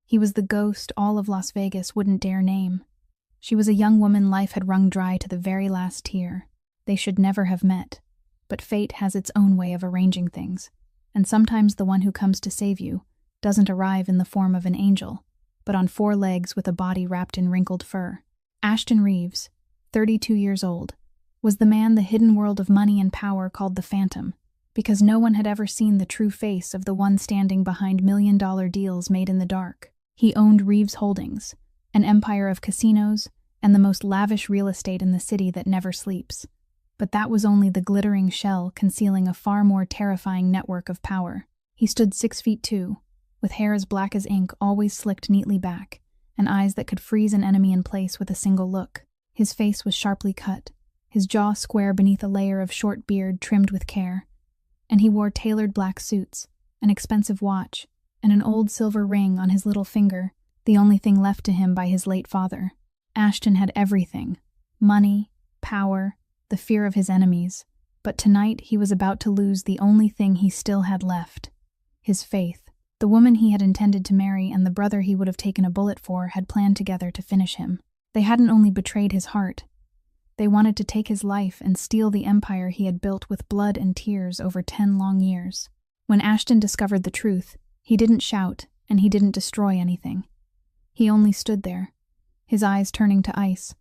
He was the ghost all of Las Vegas wouldn't dare name. She was a young woman life had wrung dry to the very last tear. They should never have met. But fate has its own way of arranging things, and sometimes the one who comes to save you doesn't arrive in the form of an angel, but on 4 legs with a body wrapped in wrinkled fur. Ashton Reeves, 32 years old, was the man the hidden world of money and power called the Phantom, because no one had ever seen the true face of the one standing behind million-dollar deals made in the dark. He owned Reeves Holdings, an empire of casinos and the most lavish real estate in the city that never sleeps. But that was only the glittering shell concealing a far more terrifying network of power. He stood 6'2", with hair as black as ink always slicked neatly back, and eyes that could freeze an enemy in place with a single look. His face was sharply cut, his jaw square beneath a layer of short beard trimmed with care, and he wore tailored black suits, an expensive watch, and an old silver ring on his little finger, the only thing left to him by his late father. Ashton had everything: money, power, the fear of his enemies, but tonight he was about to lose the only thing he still had left: his faith. The woman he had intended to marry and the brother he would have taken a bullet for had planned together to finish him. They hadn't only betrayed his heart, they wanted to take his life and steal the empire he had built with blood and tears over 10 long years. When Ashton discovered the truth, he didn't shout and he didn't destroy anything. He only stood there, his eyes turning to ice,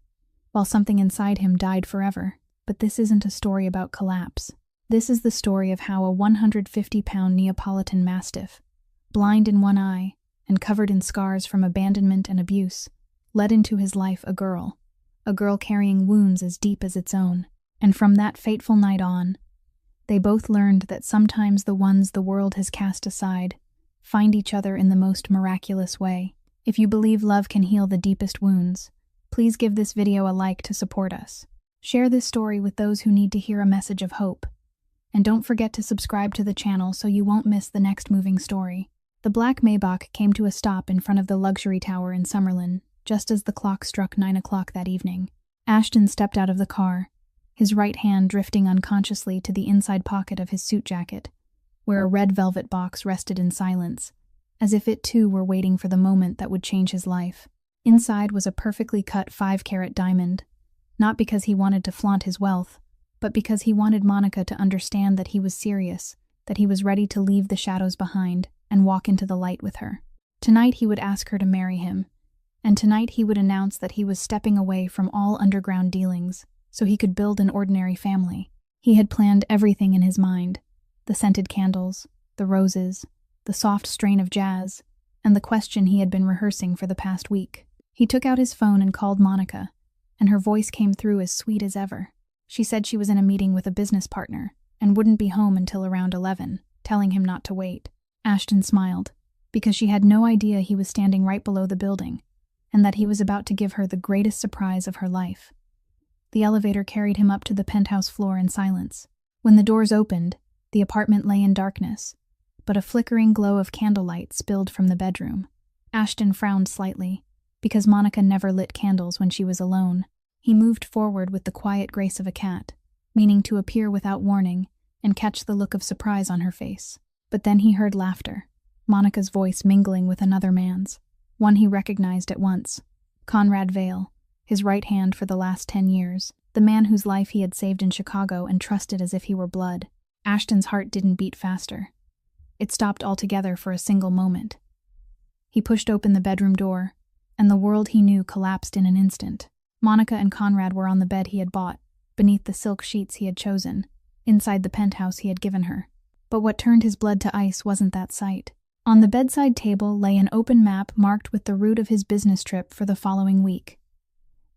while something inside him died forever. But this isn't a story about collapse. This is the story of how a 150-pound Neapolitan Mastiff, blind in one eye and covered in scars from abandonment and abuse, led into his life a girl carrying wounds as deep as its own. And from that fateful night on, they both learned that sometimes the ones the world has cast aside find each other in the most miraculous way. If you believe love can heal the deepest wounds, please give this video a like to support us. Share this story with those who need to hear a message of hope. And don't forget to subscribe to the channel so you won't miss the next moving story. The black Maybach came to a stop in front of the luxury tower in Summerlin, just as the clock struck 9 o'clock that evening. Ashton stepped out of the car, his right hand drifting unconsciously to the inside pocket of his suit jacket, where a red velvet box rested in silence, as if it too were waiting for the moment that would change his life. Inside was a perfectly cut 5-carat diamond, not because he wanted to flaunt his wealth, but because he wanted Monica to understand that he was serious, that he was ready to leave the shadows behind and walk into the light with her. Tonight he would ask her to marry him, and tonight he would announce that he was stepping away from all underground dealings so he could build an ordinary family. He had planned everything in his mind: the scented candles, the roses, the soft strain of jazz, and the question he had been rehearsing for the past week. He took out his phone and called Monica, and her voice came through as sweet as ever. She said she was in a meeting with a business partner and wouldn't be home until around 11, telling him not to wait. Ashton smiled, because she had no idea he was standing right below the building, and that he was about to give her the greatest surprise of her life. The elevator carried him up to the penthouse floor in silence. When the doors opened, the apartment lay in darkness, but a flickering glow of candlelight spilled from the bedroom. Ashton frowned slightly, because Monica never lit candles when she was alone. He moved forward with the quiet grace of a cat, meaning to appear without warning and catch the look of surprise on her face. But then he heard laughter, Monica's voice mingling with another man's, one he recognized at once: Conrad Vale, his right hand for the last 10 years, the man whose life he had saved in Chicago and trusted as if he were blood. Ashton's heart didn't beat faster. It stopped altogether for a single moment. He pushed open the bedroom door, and the world he knew collapsed in an instant. Monica and Conrad were on the bed he had bought, beneath the silk sheets he had chosen, inside the penthouse he had given her. But what turned his blood to ice wasn't that sight. On the bedside table lay an open map marked with the route of his business trip for the following week.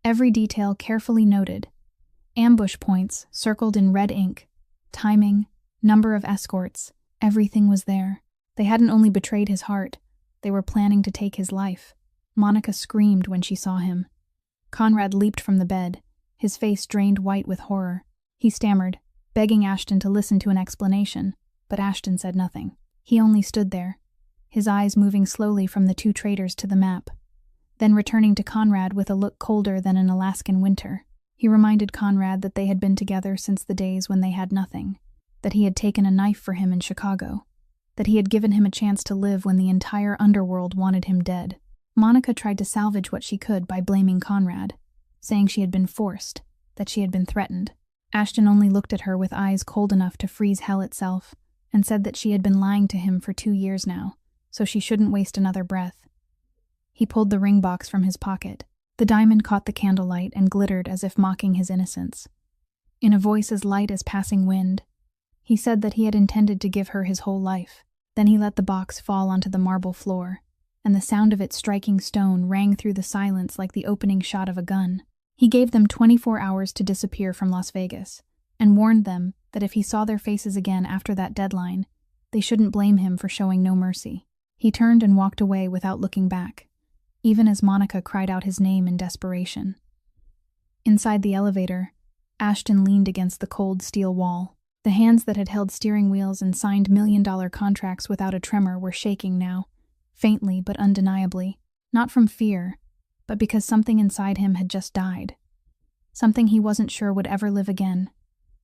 Every detail carefully noted. Ambush points circled in red ink, timing, number of escorts, everything was there. They hadn't only betrayed his heart, they were planning to take his life. Monica screamed when she saw him. Conrad leaped from the bed, his face drained white with horror. He stammered, begging Ashton to listen to an explanation, but Ashton said nothing. He only stood there, his eyes moving slowly from the 2 traitors to the map, then returning to Conrad with a look colder than an Alaskan winter. He reminded Conrad that they had been together since the days when they had nothing, that he had taken a knife for him in Chicago, that he had given him a chance to live when the entire underworld wanted him dead. Monica tried to salvage what she could by blaming Conrad, saying she had been forced, that she had been threatened. Ashton only looked at her with eyes cold enough to freeze hell itself, and said that she had been lying to him for 2 years now, so she shouldn't waste another breath. He pulled the ring box from his pocket. The diamond caught the candlelight and glittered as if mocking his innocence. In a voice as light as passing wind, he said that he had intended to give her his whole life. Then he let the box fall onto the marble floor, and the sound of it striking stone rang through the silence like the opening shot of a gun. He gave them 24 hours to disappear from Las Vegas, and warned them that if he saw their faces again after that deadline, they shouldn't blame him for showing no mercy. He turned and walked away without looking back, even as Monica cried out his name in desperation. Inside the elevator, Ashton leaned against the cold steel wall. The hands that had held steering wheels and signed million-dollar contracts without a tremor were shaking now, faintly but undeniably, not from fear, but because something inside him had just died. Something he wasn't sure would ever live again: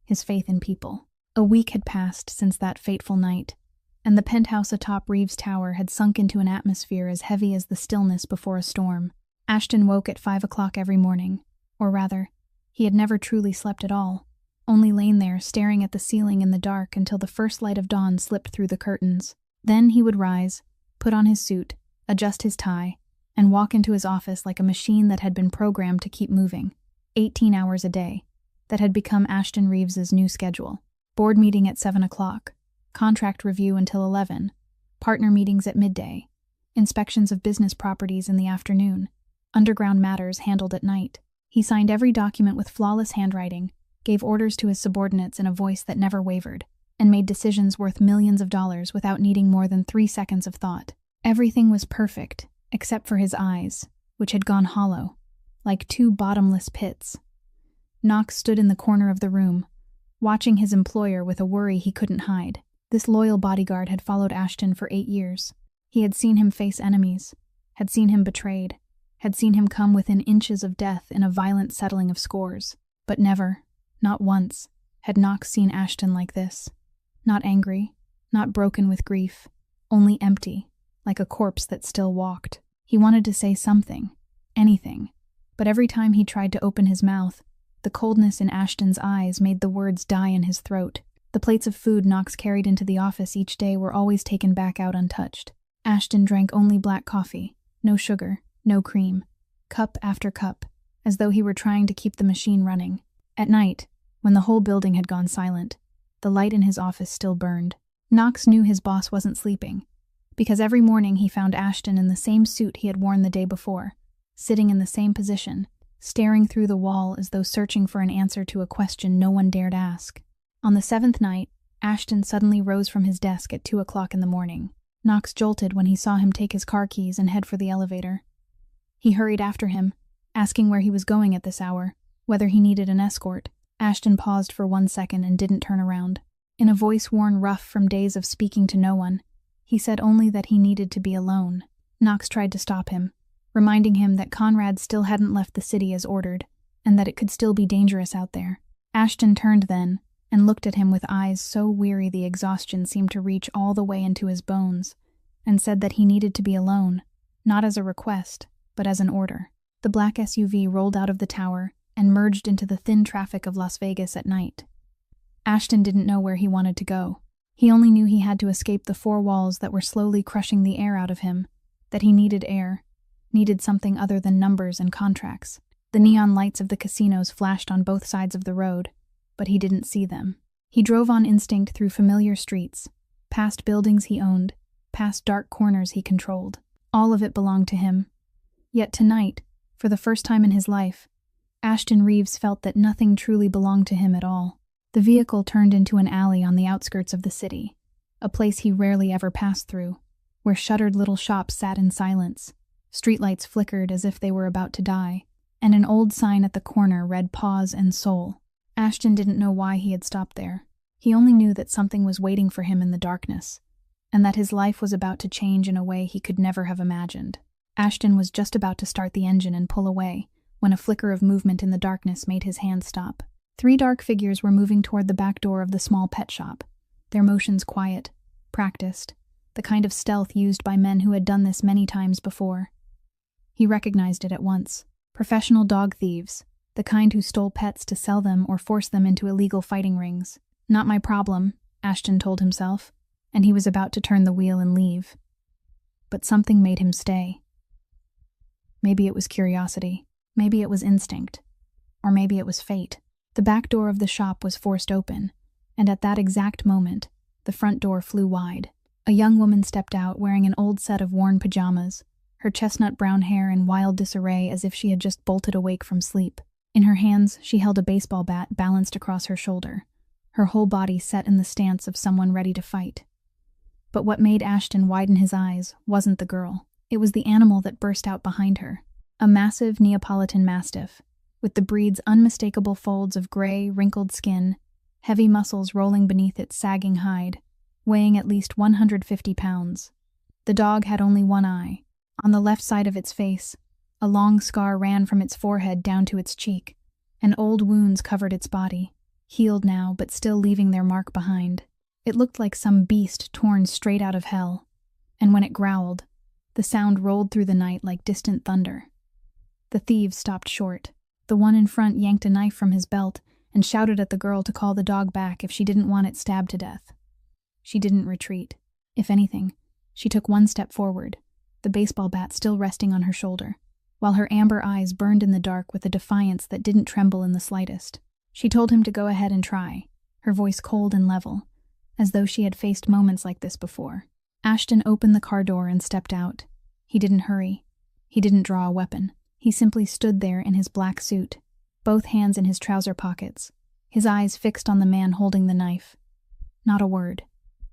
his faith in people. A week had passed since that fateful night, and the penthouse atop Reeves Tower had sunk into an atmosphere as heavy as the stillness before a storm. Ashton woke at 5 o'clock every morning, or rather, he had never truly slept at all, only lain there staring at the ceiling in the dark until the first light of dawn slipped through the curtains. Then he would rise, put on his suit, adjust his tie, and walk into his office like a machine that had been programmed to keep moving, 18 hours a day, that had become Ashton Reeves's new schedule. Board meeting at 7 o'clock, contract review until 11, partner meetings at midday, inspections of business properties in the afternoon, underground matters handled at night. He signed every document with flawless handwriting, gave orders to his subordinates in a voice that never wavered, and made decisions worth millions of dollars without needing more than 3 seconds of thought. Everything was perfect, except for his eyes, which had gone hollow, like 2 bottomless pits. Knox stood in the corner of the room, watching his employer with a worry he couldn't hide. This loyal bodyguard had followed Ashton for 8 years. He had seen him face enemies, had seen him betrayed, had seen him come within inches of death in a violent settling of scores. But never, not once, had Knox seen Ashton like this. Not angry, not broken with grief, only empty, like a corpse that still walked. He wanted to say something, anything, but every time he tried to open his mouth, the coldness in Ashton's eyes made the words die in his throat. The plates of food Knox carried into the office each day were always taken back out untouched. Ashton drank only black coffee, no sugar, no cream, cup after cup, as though he were trying to keep the machine running. At night, when the whole building had gone silent, the light in his office still burned. Knox knew his boss wasn't sleeping, because every morning he found Ashton in the same suit he had worn the day before, sitting in the same position, staring through the wall as though searching for an answer to a question no one dared ask. On the 7th night, Ashton suddenly rose from his desk at 2 o'clock in the morning. Knox jolted when he saw him take his car keys and head for the elevator. He hurried after him, asking where he was going at this hour, whether he needed an escort. Ashton paused for 1 second and didn't turn around. In a voice worn rough from days of speaking to no one, he said only that he needed to be alone. Knox tried to stop him, reminding him that Conrad still hadn't left the city as ordered, and that it could still be dangerous out there. Ashton turned then, and looked at him with eyes so weary the exhaustion seemed to reach all the way into his bones, and said that he needed to be alone, not as a request, but as an order. The black SUV rolled out of the tower and merged into the thin traffic of Las Vegas at night. Ashton didn't know where he wanted to go. He only knew he had to escape the 4 walls that were slowly crushing the air out of him, that he needed air, needed something other than numbers and contracts. The neon lights of the casinos flashed on both sides of the road, but he didn't see them. He drove on instinct through familiar streets, past buildings he owned, past dark corners he controlled. All of it belonged to him. Yet tonight, for the first time in his life, Ashton Reeves felt that nothing truly belonged to him at all. The vehicle turned into an alley on the outskirts of the city, a place he rarely ever passed through, where shuttered little shops sat in silence, streetlights flickered as if they were about to die, and an old sign at the corner read "Pause and Soul." Ashton didn't know why he had stopped there. He only knew that something was waiting for him in the darkness, and that his life was about to change in a way he could never have imagined. Ashton was just about to start the engine and pull away, when a flicker of movement in the darkness made his hand stop. 3 dark figures were moving toward the back door of the small pet shop, their motions quiet, practiced, the kind of stealth used by men who had done this many times before. He recognized it at once. Professional dog thieves, the kind who stole pets to sell them or force them into illegal fighting rings. Not my problem, Ashton told himself, and he was about to turn the wheel and leave. But something made him stay. Maybe it was curiosity, maybe it was instinct, or maybe it was fate. The back door of the shop was forced open, and at that exact moment, the front door flew wide. A young woman stepped out wearing an old set of worn pajamas, her chestnut brown hair in wild disarray as if she had just bolted awake from sleep. In her hands, she held a baseball bat balanced across her shoulder, her whole body set in the stance of someone ready to fight. But what made Ashton widen his eyes wasn't the girl. It was the animal that burst out behind her. A massive Neapolitan Mastiff, with the breed's unmistakable folds of gray, wrinkled skin, heavy muscles rolling beneath its sagging hide, weighing at least 150 pounds. The dog had only one eye. On the left side of its face, a long scar ran from its forehead down to its cheek, and old wounds covered its body, healed now but still leaving their mark behind. It looked like some beast torn straight out of hell, and when it growled, the sound rolled through the night like distant thunder. The thieves stopped short. The one in front yanked a knife from his belt and shouted at the girl to call the dog back if she didn't want it stabbed to death. She didn't retreat. If anything, she took one step forward, the baseball bat still resting on her shoulder, while her amber eyes burned in the dark with a defiance that didn't tremble in the slightest. She told him to go ahead and try, her voice cold and level, as though she had faced moments like this before. Ashton opened the car door and stepped out. He didn't hurry. He didn't draw a weapon. He simply stood there in his black suit, both hands in his trouser pockets, his eyes fixed on the man holding the knife. Not a word,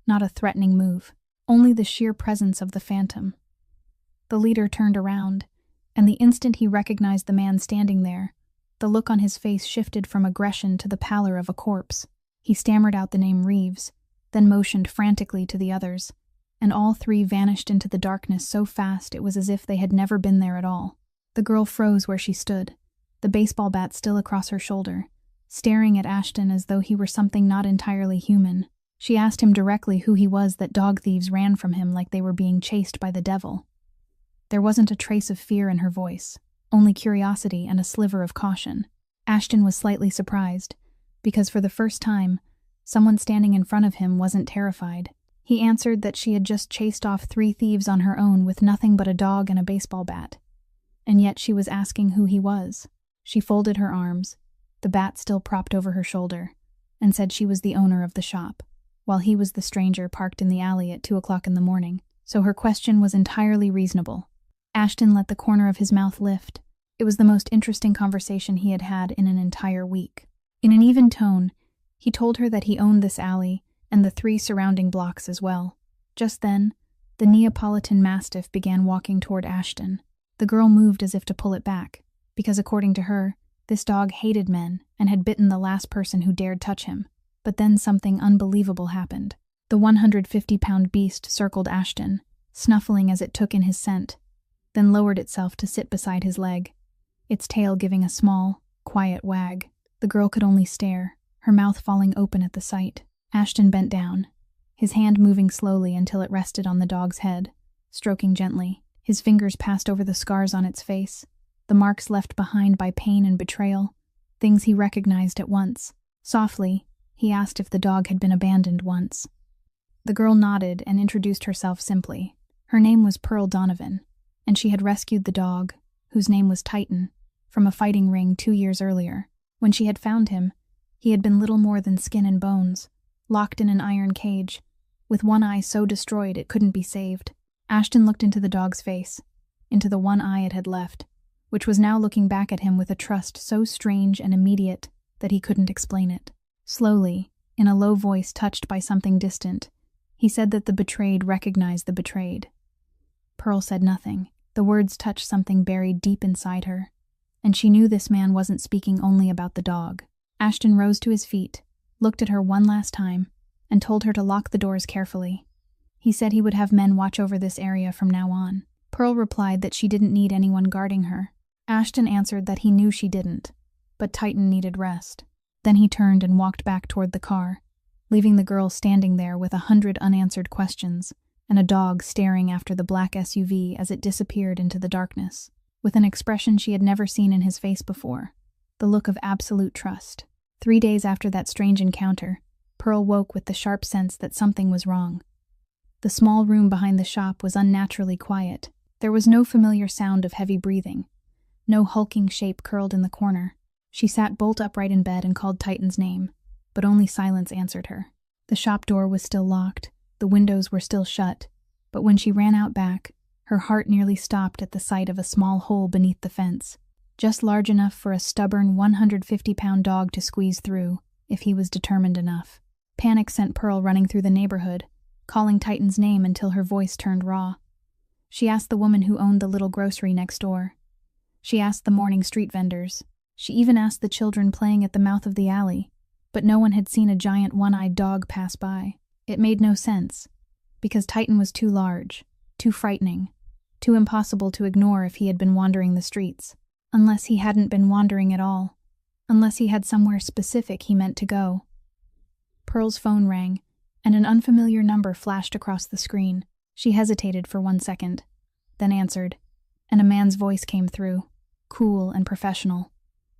not a threatening move, only the sheer presence of the phantom. The leader turned around, and the instant he recognized the man standing there, the look on his face shifted from aggression to the pallor of a corpse. He stammered out the name Reeves, then motioned frantically to the others, and all three vanished into the darkness so fast it was as if they had never been there at all. The girl froze where she stood, the baseball bat still across her shoulder, staring at Ashton as though he were something not entirely human. She asked him directly who he was that dog thieves ran from him like they were being chased by the devil. There wasn't a trace of fear in her voice, only curiosity and a sliver of caution. Ashton was slightly surprised, because for the first time, someone standing in front of him wasn't terrified. He answered that she had just chased off 3 thieves on her own with nothing but a dog and a baseball bat. And yet she was asking who he was. She folded her arms, the bat still propped over her shoulder, and said she was the owner of the shop, while he was the stranger parked in the alley at 2 o'clock in the morning. So her question was entirely reasonable. Ashton let the corner of his mouth lift. It was the most interesting conversation he had had in an entire week. In an even tone, he told her that he owned this alley and the 3 surrounding blocks as well. Just then, the Neapolitan Mastiff began walking toward Ashton. The girl moved as if to pull it back, because according to her, this dog hated men and had bitten the last person who dared touch him. But then something unbelievable happened. The 150-pound beast circled Ashton, snuffling as it took in his scent, then lowered itself to sit beside his leg, its tail giving a small, quiet wag. The girl could only stare, her mouth falling open at the sight. Ashton bent down, his hand moving slowly until it rested on the dog's head, stroking gently. His fingers passed over the scars on its face, the marks left behind by pain and betrayal, things he recognized at once. Softly, he asked if the dog had been abandoned once. The girl nodded and introduced herself simply. Her name was Pearl Donovan, and she had rescued the dog, whose name was Titan, from a fighting ring 2 years earlier. When she had found him, he had been little more than skin and bones, locked in an iron cage, with one eye so destroyed it couldn't be saved. Ashton looked into the dog's face, into the one eye it had left, which was now looking back at him with a trust so strange and immediate that he couldn't explain it. Slowly, in a low voice touched by something distant, he said that the betrayed recognized the betrayed. Pearl said nothing. The words touched something buried deep inside her, and she knew this man wasn't speaking only about the dog. Ashton rose to his feet, looked at her one last time, and told her to lock the doors carefully. He said he would have men watch over this area from now on. Pearl replied that she didn't need anyone guarding her. Ashton answered that he knew she didn't, but Titan needed rest. Then he turned and walked back toward the car, leaving the girl standing there with 100 unanswered questions, and a dog staring after the black SUV as it disappeared into the darkness. with an expression she had never seen in his face before, the look of absolute trust. 3 days after that strange encounter, Pearl woke with the sharp sense that something was wrong. The small room behind the shop was unnaturally quiet. There was no familiar sound of heavy breathing, no hulking shape curled in the corner. She sat bolt upright in bed and called Titan's name, but only silence answered her. The shop door was still locked, the windows were still shut, but when she ran out back, her heart nearly stopped at the sight of a small hole beneath the fence, just large enough for a stubborn 150-pound dog to squeeze through, if he was determined enough. Panic sent Pearl running through the neighborhood, calling Titan's name until her voice turned raw. She asked the woman who owned the little grocery next door. She asked the morning street vendors. She even asked the children playing at the mouth of the alley, but no one had seen a giant one-eyed dog pass by. It made no sense, because Titan was too large, too frightening, too impossible to ignore if he had been wandering the streets. Unless he hadn't been wandering at all. Unless he had somewhere specific he meant to go. Pearl's phone rang, and an unfamiliar number flashed across the screen. She hesitated for 1 second, then answered, and a man's voice came through, cool and professional,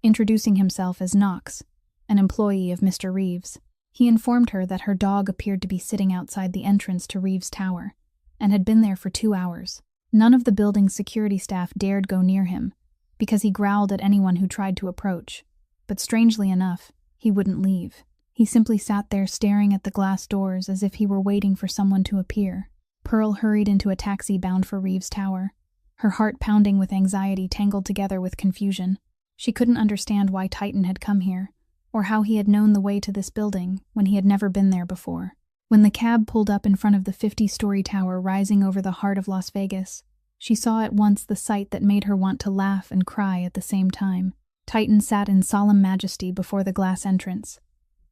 introducing himself as Knox, an employee of Mr. Reeves. He informed her that her dog appeared to be sitting outside the entrance to Reeves' tower, and had been there for 2 hours. None of the building's security staff dared go near him, because he growled at anyone who tried to approach. But strangely enough, he wouldn't leave. He simply sat there staring at the glass doors as if he were waiting for someone to appear. Pearl hurried into a taxi bound for Reeves' tower, her heart pounding with anxiety tangled together with confusion. She couldn't understand why Titan had come here, or how he had known the way to this building when he had never been there before. When the cab pulled up in front of the 50-story tower rising over the heart of Las Vegas, she saw at once the sight that made her want to laugh and cry at the same time. Titan sat in solemn majesty before the glass entrance,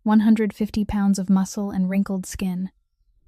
150 pounds of muscle and wrinkled skin,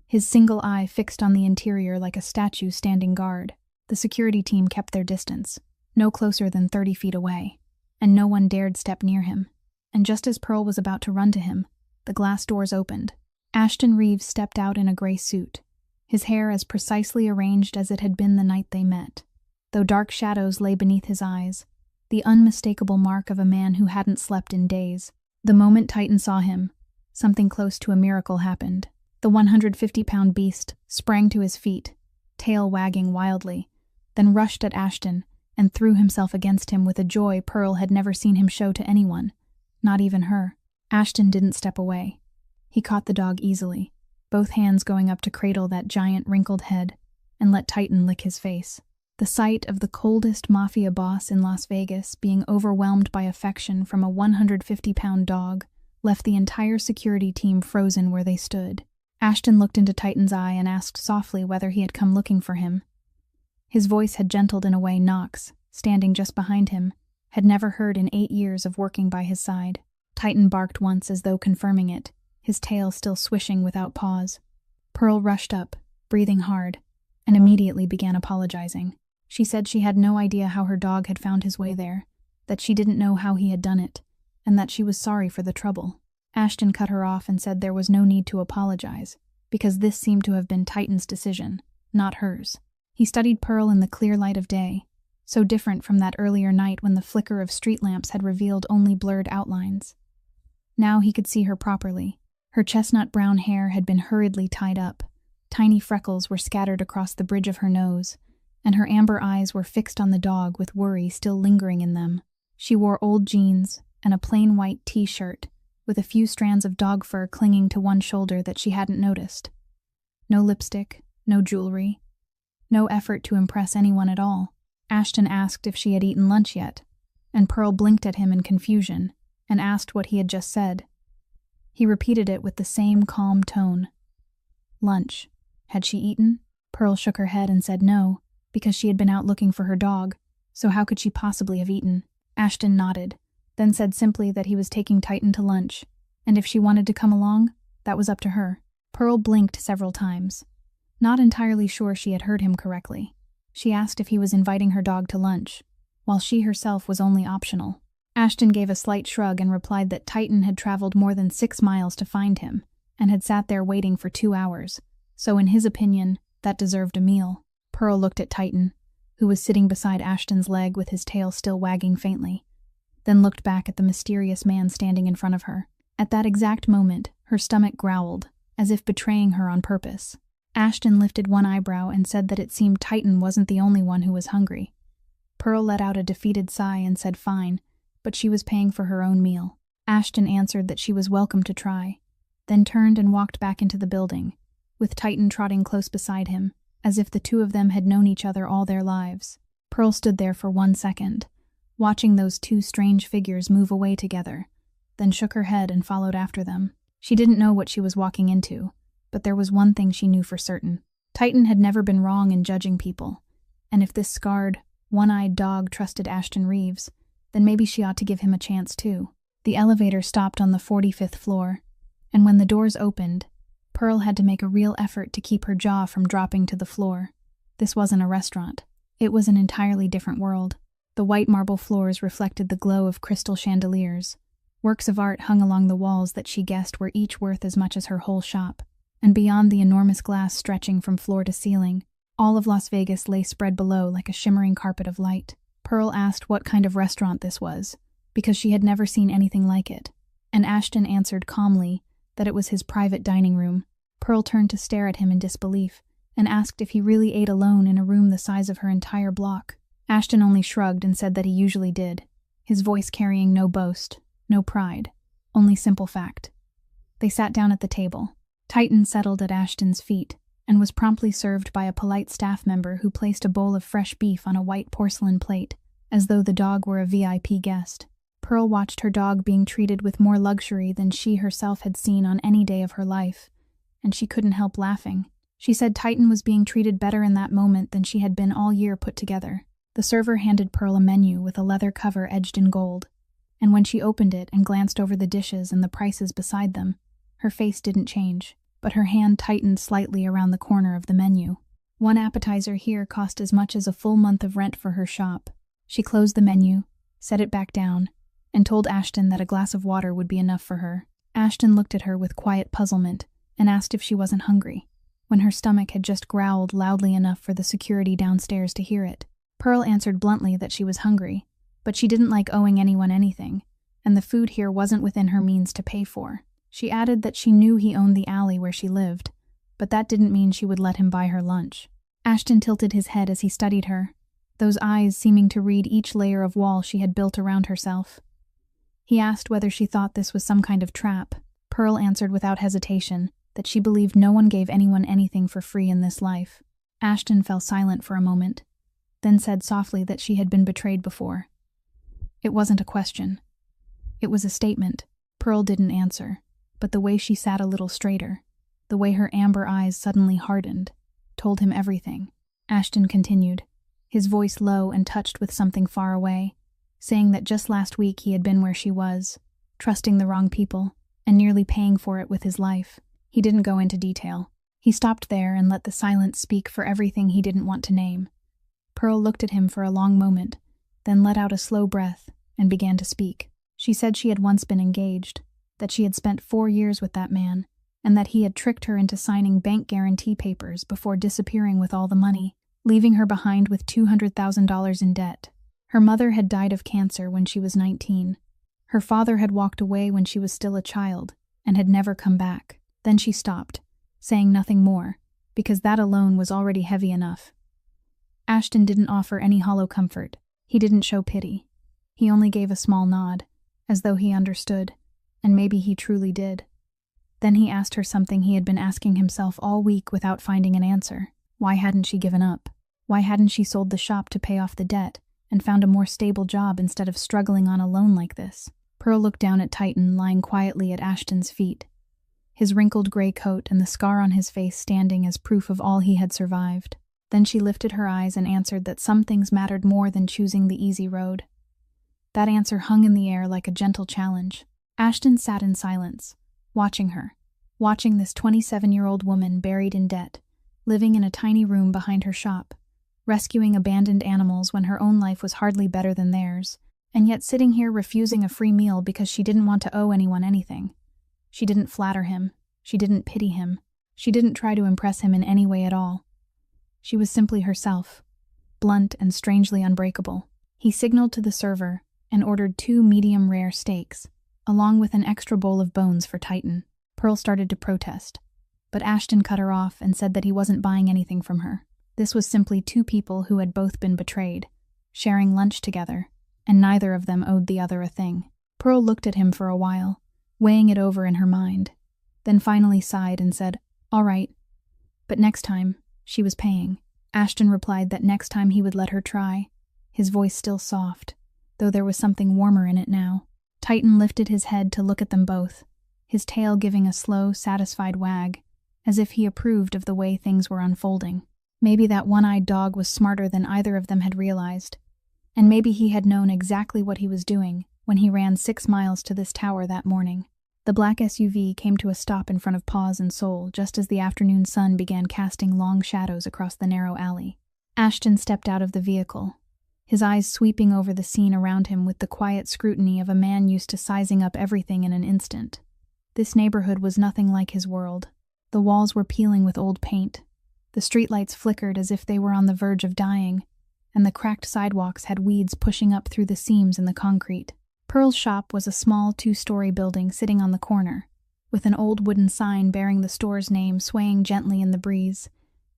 his single eye fixed on the interior like a statue standing guard. The security team kept their distance, no closer than 30 feet away, and no one dared step near him. And just as Pearl was about to run to him, the glass doors opened. Ashton Reeves stepped out in a gray suit, his hair as precisely arranged as it had been the night they met, though dark shadows lay beneath his eyes, the unmistakable mark of a man who hadn't slept in days. The moment Titan saw him, something close to a miracle happened. The 150-pound beast sprang to his feet, tail wagging wildly, then rushed at Ashton and threw himself against him with a joy Pearl had never seen him show to anyone, not even her. Ashton didn't step away. He caught the dog easily, both hands going up to cradle that giant wrinkled head and let Titan lick his face. The sight of the coldest mafia boss in Las Vegas being overwhelmed by affection from a 150-pound dog left the entire security team frozen where they stood. Ashton looked into Titan's eye and asked softly whether he had come looking for him. His voice had gentled in a way Knox, standing just behind him, had never heard in 8 years of working by his side. Titan barked once as though confirming it, his tail still swishing without pause. Pearl rushed up, breathing hard, and immediately began apologizing. She said she had no idea how her dog had found his way there, that she didn't know how he had done it, and that she was sorry for the trouble. Ashton cut her off and said there was no need to apologize, because this seemed to have been Titan's decision, not hers. He studied Pearl in the clear light of day, so different from that earlier night when the flicker of street lamps had revealed only blurred outlines. Now he could see her properly. Her chestnut brown hair had been hurriedly tied up, tiny freckles were scattered across the bridge of her nose, and her amber eyes were fixed on the dog with worry still lingering in them. She wore old jeans and a plain white t-shirt, with a few strands of dog fur clinging to one shoulder that she hadn't noticed. No lipstick, no jewelry, no effort to impress anyone at all. Ashton asked if she had eaten lunch yet, and Pearl blinked at him in confusion and asked what he had just said. He repeated it with the same calm tone. Lunch. Had she eaten? Pearl shook her head and said no, because she had been out looking for her dog, so how could she possibly have eaten? Ashton nodded, then said simply that he was taking Titan to lunch, and if she wanted to come along, that was up to her. Pearl blinked several times, not entirely sure she had heard him correctly. She asked if he was inviting her dog to lunch, while she herself was only optional. Ashton gave a slight shrug and replied that Titan had traveled more than 6 miles to find him, and had sat there waiting for 2 hours, so in his opinion, that deserved a meal. Pearl looked at Titan, who was sitting beside Ashton's leg with his tail still wagging faintly, then looked back at the mysterious man standing in front of her. At that exact moment, her stomach growled, as if betraying her on purpose. Ashton lifted one eyebrow and said that it seemed Titan wasn't the only one who was hungry. Pearl let out a defeated sigh and said fine, but she was paying for her own meal. Ashton answered that she was welcome to try, then turned and walked back into the building, with Titan trotting close beside him, as if the two of them had known each other all their lives. Pearl stood there for 1 second, watching those two strange figures move away together, then shook her head and followed after them. She didn't know what she was walking into, but there was one thing she knew for certain. Titan had never been wrong in judging people, and if this scarred, one-eyed dog trusted Ashton Reeves, then maybe she ought to give him a chance too. The elevator stopped on the 45th floor, and when the doors opened, Pearl had to make a real effort to keep her jaw from dropping to the floor. This wasn't a restaurant. It was an entirely different world. The white marble floors reflected the glow of crystal chandeliers. Works of art hung along the walls that she guessed were each worth as much as her whole shop. And beyond the enormous glass stretching from floor to ceiling, all of Las Vegas lay spread below like a shimmering carpet of light. Pearl asked what kind of restaurant this was, because she had never seen anything like it, and Ashton answered calmly that it was his private dining room. Pearl turned to stare at him in disbelief, and asked if he really ate alone in a room the size of her entire block. Ashton only shrugged and said that he usually did, his voice carrying no boast, no pride, only simple fact. They sat down at the table. Titan settled at Ashton's feet, and was promptly served by a polite staff member who placed a bowl of fresh beef on a white porcelain plate, as though the dog were a VIP guest. Pearl watched her dog being treated with more luxury than she herself had seen on any day of her life, and she couldn't help laughing. She said Titan was being treated better in that moment than she had been all year put together. The server handed Pearl a menu with a leather cover edged in gold, and when she opened it and glanced over the dishes and the prices beside them, her face didn't change, but her hand tightened slightly around the corner of the menu. One appetizer here cost as much as a full month of rent for her shop. She closed the menu, set it back down, and told Ashton that a glass of water would be enough for her. Ashton looked at her with quiet puzzlement and asked if she wasn't hungry, when her stomach had just growled loudly enough for the security downstairs to hear it. Pearl answered bluntly that she was hungry, but she didn't like owing anyone anything, and the food here wasn't within her means to pay for. She added that she knew he owned the alley where she lived, but that didn't mean she would let him buy her lunch. Ashton tilted his head as he studied her, those eyes seeming to read each layer of wall she had built around herself. He asked whether she thought this was some kind of trap. Pearl answered without hesitation that she believed no one gave anyone anything for free in this life. Ashton fell silent for a moment, then said softly that she had been betrayed before. It wasn't a question. It was a statement. Pearl didn't answer, but the way she sat a little straighter, the way her amber eyes suddenly hardened, told him everything. Ashton continued, his voice low and touched with something far away, saying that just last week he had been where she was, trusting the wrong people, and nearly paying for it with his life. He didn't go into detail. He stopped there and let the silence speak for everything he didn't want to name. Pearl looked at him for a long moment, then let out a slow breath and began to speak. She said she had once been engaged, that she had spent 4 years with that man, and that he had tricked her into signing bank guarantee papers before disappearing with all the money, leaving her behind with $200,000 in debt. Her mother had died of cancer when she was 19. Her father had walked away when she was still a child and had never come back. Then she stopped, saying nothing more, because that alone was already heavy enough. Ashton didn't offer any hollow comfort. He didn't show pity. He only gave a small nod, as though he understood, and maybe he truly did. Then he asked her something he had been asking himself all week without finding an answer. Why hadn't she given up? Why hadn't she sold the shop to pay off the debt and found a more stable job instead of struggling on a loan like this? Pearl looked down at Titan lying quietly at Ashton's feet, his wrinkled gray coat and the scar on his face standing as proof of all he had survived. Then she lifted her eyes and answered that some things mattered more than choosing the easy road. That answer hung in the air like a gentle challenge. Ashton sat in silence, watching her, watching this 27-year-old woman buried in debt, living in a tiny room behind her shop, rescuing abandoned animals when her own life was hardly better than theirs, and yet sitting here refusing a free meal because she didn't want to owe anyone anything. She didn't flatter him. She didn't pity him. She didn't try to impress him in any way at all. She was simply herself, blunt and strangely unbreakable. He signaled to the server and ordered 2 medium-rare steaks, along with an extra bowl of bones for Titan. Pearl started to protest, but Ashton cut her off and said that he wasn't buying anything from her. This was simply 2 people who had both been betrayed, sharing lunch together, and neither of them owed the other a thing. Pearl looked at him for a while, weighing it over in her mind, then finally sighed and said, "All right, but next time, she was paying." Ashton replied that next time he would let her try, his voice still soft, though there was something warmer in it now. Titan lifted his head to look at them both, his tail giving a slow, satisfied wag, as if he approved of the way things were unfolding. Maybe that one-eyed dog was smarter than either of them had realized, and maybe he had known exactly what he was doing when he ran 6 miles to this tower that morning. The black SUV came to a stop in front of Paws and Soul just as the afternoon sun began casting long shadows across the narrow alley. Ashton stepped out of the vehicle, his eyes sweeping over the scene around him with the quiet scrutiny of a man used to sizing up everything in an instant. This neighborhood was nothing like his world. The walls were peeling with old paint, the streetlights flickered as if they were on the verge of dying, and the cracked sidewalks had weeds pushing up through the seams in the concrete. Pearl's shop was a small 2-story building sitting on the corner, with an old wooden sign bearing the store's name swaying gently in the breeze,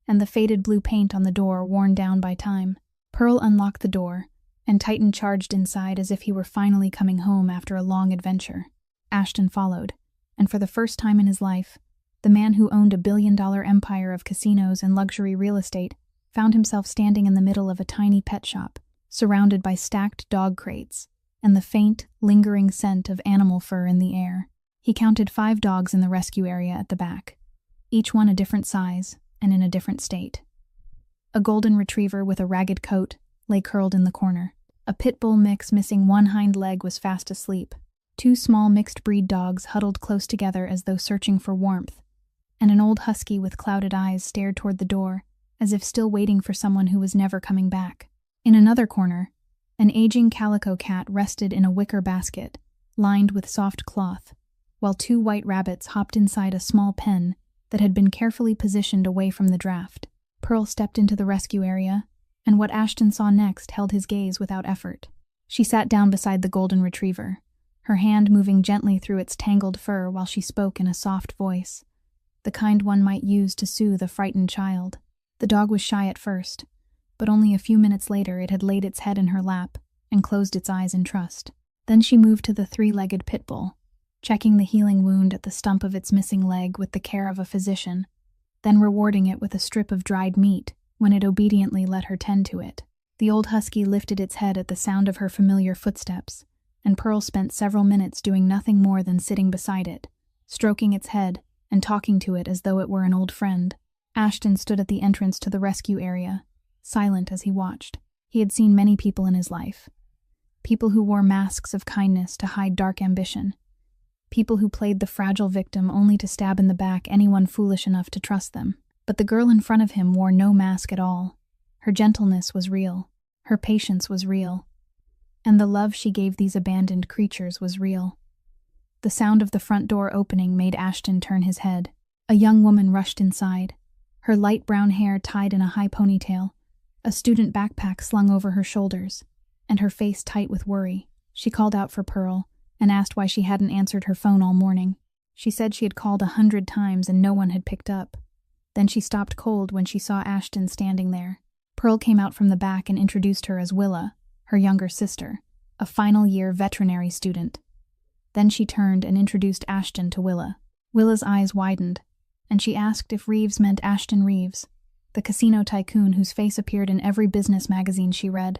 and the faded blue paint on the door worn down by time. Pearl unlocked the door, and Titan charged inside as if he were finally coming home after a long adventure. Ashton followed, and for the first time in his life, the man who owned a billion-dollar empire of casinos and luxury real estate found himself standing in the middle of a tiny pet shop, surrounded by stacked dog crates, and the faint, lingering scent of animal fur in the air. He counted 5 dogs in the rescue area at the back, each one a different size and in a different state. A golden retriever with a ragged coat lay curled in the corner. A pit bull mix missing one hind leg was fast asleep. 2 small mixed-breed dogs huddled close together as though searching for warmth, and an old husky with clouded eyes stared toward the door, as if still waiting for someone who was never coming back. In another corner, an aging calico cat rested in a wicker basket, lined with soft cloth, while 2 white rabbits hopped inside a small pen that had been carefully positioned away from the draft. Pearl stepped into the rescue area, and what Ashton saw next held his gaze without effort. She sat down beside the golden retriever, her hand moving gently through its tangled fur while she spoke in a soft voice, the kind one might use to soothe a frightened child. The dog was shy at first, but only a few minutes later it had laid its head in her lap and closed its eyes in trust. Then she moved to the 3-legged pit bull, checking the healing wound at the stump of its missing leg with the care of a physician, then rewarding it with a strip of dried meat when it obediently let her tend to it. The old husky lifted its head at the sound of her familiar footsteps, and Pearl spent several minutes doing nothing more than sitting beside it, stroking its head and talking to it as though it were an old friend. Ashton stood at the entrance to the rescue area, silent as he watched. He had seen many people in his life. People who wore masks of kindness to hide dark ambition. People who played the fragile victim only to stab in the back anyone foolish enough to trust them. But the girl in front of him wore no mask at all. Her gentleness was real. Her patience was real. And the love she gave these abandoned creatures was real. The sound of the front door opening made Ashton turn his head. A young woman rushed inside, her light brown hair tied in a high ponytail, a student backpack slung over her shoulders, and her face tight with worry. She called out for Pearl and asked why she hadn't answered her phone all morning. She said she had called 100 times and no one had picked up. Then she stopped cold when she saw Ashton standing there. Pearl came out from the back and introduced her as Willa, her younger sister, a final-year veterinary student. Then she turned and introduced Ashton to Willa. Willa's eyes widened, and she asked if Reeves meant Ashton Reeves, the casino tycoon whose face appeared in every business magazine she read.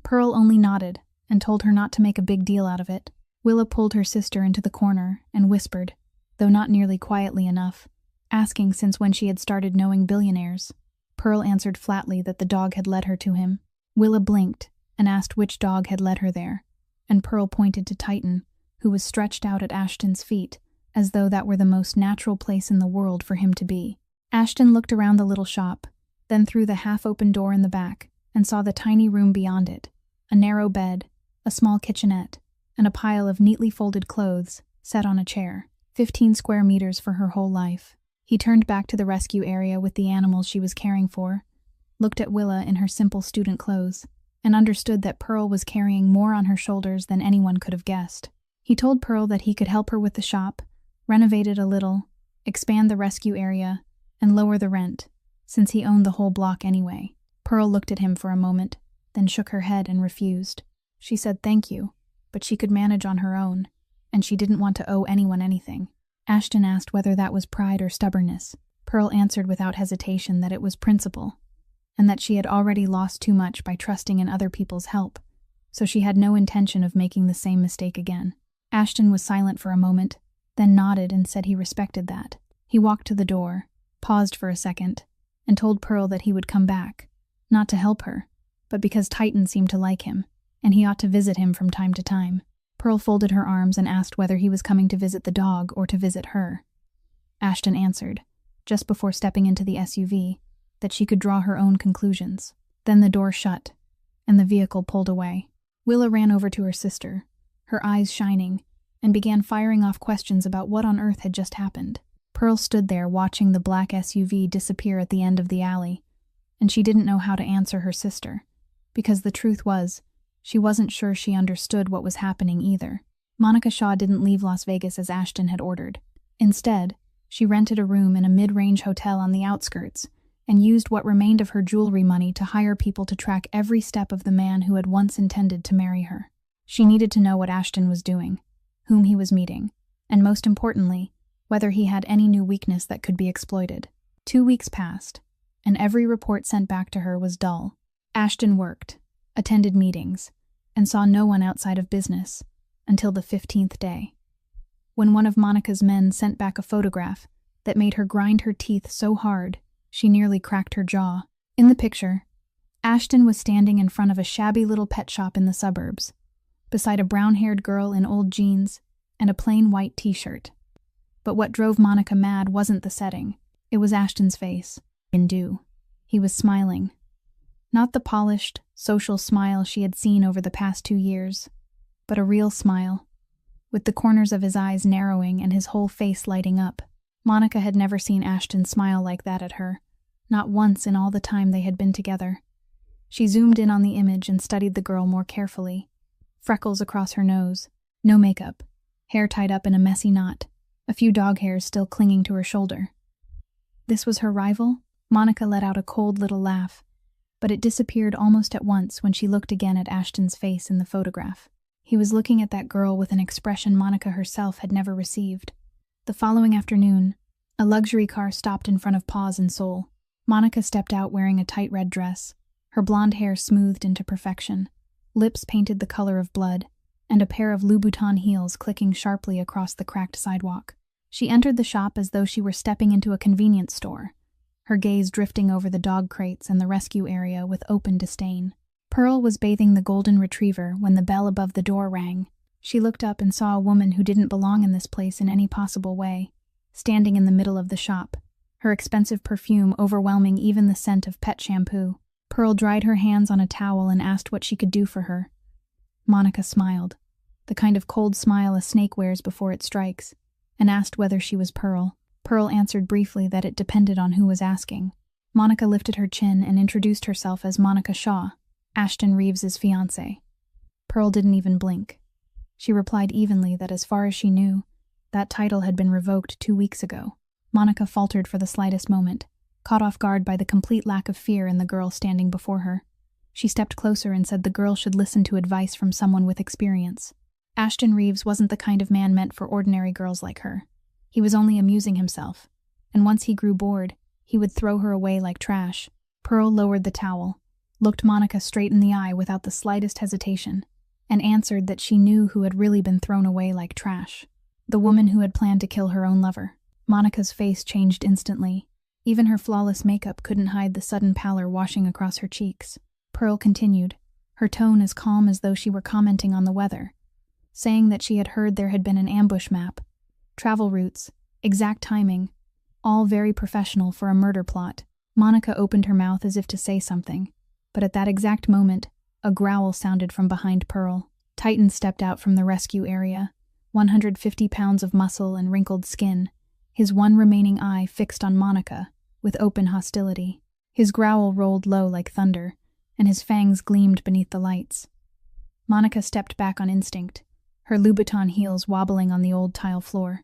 Pearl only nodded and told her not to make a big deal out of it. Willa pulled her sister into the corner and whispered, though not nearly quietly enough, asking since when she had started knowing billionaires. Pearl answered flatly that the dog had led her to him. Willa blinked and asked which dog had led her there, and Pearl pointed to Titan, who was stretched out at Ashton's feet, as though that were the most natural place in the world for him to be. Ashton looked around the little shop, then through the half-open door in the back, and saw the tiny room beyond it, a narrow bed, a small kitchenette, and a pile of neatly folded clothes set on a chair, 15 square meters for her whole life. He turned back to the rescue area with the animals she was caring for, looked at Willa in her simple student clothes, and understood that Pearl was carrying more on her shoulders than anyone could have guessed. He told Pearl that he could help her with the shop, renovate it a little, expand the rescue area, and lower the rent, since he owned the whole block anyway. Pearl looked at him for a moment, then shook her head and refused. She said thank you, but she could manage on her own, and she didn't want to owe anyone anything. Ashton asked whether that was pride or stubbornness. Pearl answered without hesitation that it was principle, and that she had already lost too much by trusting in other people's help, so she had no intention of making the same mistake again. Ashton was silent for a moment, then nodded and said he respected that. He walked to the door, paused for a second, and told Pearl that he would come back, not to help her, but because Titan seemed to like him, and he ought to visit him from time to time. Pearl folded her arms and asked whether he was coming to visit the dog or to visit her. Ashton answered, just before stepping into the SUV, that she could draw her own conclusions. Then the door shut, and the vehicle pulled away. Willa ran over to her sister, her eyes shining, and began firing off questions about what on earth had just happened. Pearl stood there watching the black SUV disappear at the end of the alley, and she didn't know how to answer her sister, because the truth was, she wasn't sure she understood what was happening either. Monica Shaw didn't leave Las Vegas as Ashton had ordered. Instead, she rented a room in a mid-range hotel on the outskirts, and used what remained of her jewelry money to hire people to track every step of the man who had once intended to marry her. She needed to know what Ashton was doing, whom he was meeting, and most importantly, whether he had any new weakness that could be exploited. 2 weeks passed, and every report sent back to her was dull. Ashton worked, attended meetings, and saw no one outside of business, until the 15th day, when one of Monica's men sent back a photograph that made her grind her teeth so hard she nearly cracked her jaw. In the picture, Ashton was standing in front of a shabby little pet shop in the suburbs, beside a brown-haired girl in old jeans and a plain white t-shirt. But what drove Monica mad wasn't the setting. It was Ashton's face. He was smiling. Not the polished, social smile she had seen over the past 2 years, but a real smile, with the corners of his eyes narrowing and his whole face lighting up. Monica had never seen Ashton smile like that at her, not once in all the time they had been together. She zoomed in on the image and studied the girl more carefully. Freckles across her nose, no makeup, hair tied up in a messy knot, a few dog hairs still clinging to her shoulder. This was her rival? Monica let out a cold little laugh, but it disappeared almost at once when she looked again at Ashton's face in the photograph. He was looking at that girl with an expression Monica herself had never received. The following afternoon, a luxury car stopped in front of Paws in Seoul. Monica stepped out wearing a tight red dress, her blonde hair smoothed into perfection, lips painted the color of blood, and a pair of Louboutin heels clicking sharply across the cracked sidewalk. She entered the shop as though she were stepping into a convenience store, her gaze drifting over the dog crates and the rescue area with open disdain. Pearl was bathing the golden retriever when the bell above the door rang. She looked up and saw a woman who didn't belong in this place in any possible way, standing in the middle of the shop, her expensive perfume overwhelming even the scent of pet shampoo. Pearl dried her hands on a towel and asked what she could do for her. Monica smiled, the kind of cold smile a snake wears before it strikes, and asked whether she was Pearl. Pearl answered briefly that it depended on who was asking. Monica lifted her chin and introduced herself as Monica Shaw, Ashton Reeves's fiancée. Pearl didn't even blink. She replied evenly that as far as she knew, that title had been revoked 2 weeks ago. Monica faltered for the slightest moment, caught off guard by the complete lack of fear in the girl standing before her. She stepped closer and said the girl should listen to advice from someone with experience. Ashton Reeves wasn't the kind of man meant for ordinary girls like her. He was only amusing himself, and once he grew bored, he would throw her away like trash. Pearl lowered the towel, looked Monica straight in the eye without the slightest hesitation, and answered that she knew who had really been thrown away like trash. The woman who had planned to kill her own lover. Monica's face changed instantly. Even her flawless makeup couldn't hide the sudden pallor washing across her cheeks. Pearl continued, her tone as calm as though she were commenting on the weather, saying that she had heard there had been an ambush map, travel routes, exact timing, all very professional for a murder plot. Monica opened her mouth as if to say something, but at that exact moment, a growl sounded from behind Pearl. Titan stepped out from the rescue area, 150 pounds of muscle and wrinkled skin, his one remaining eye fixed on Monica, with open hostility. His growl rolled low like thunder, and his fangs gleamed beneath the lights. Monica stepped back on instinct, her Louboutin heels wobbling on the old tile floor.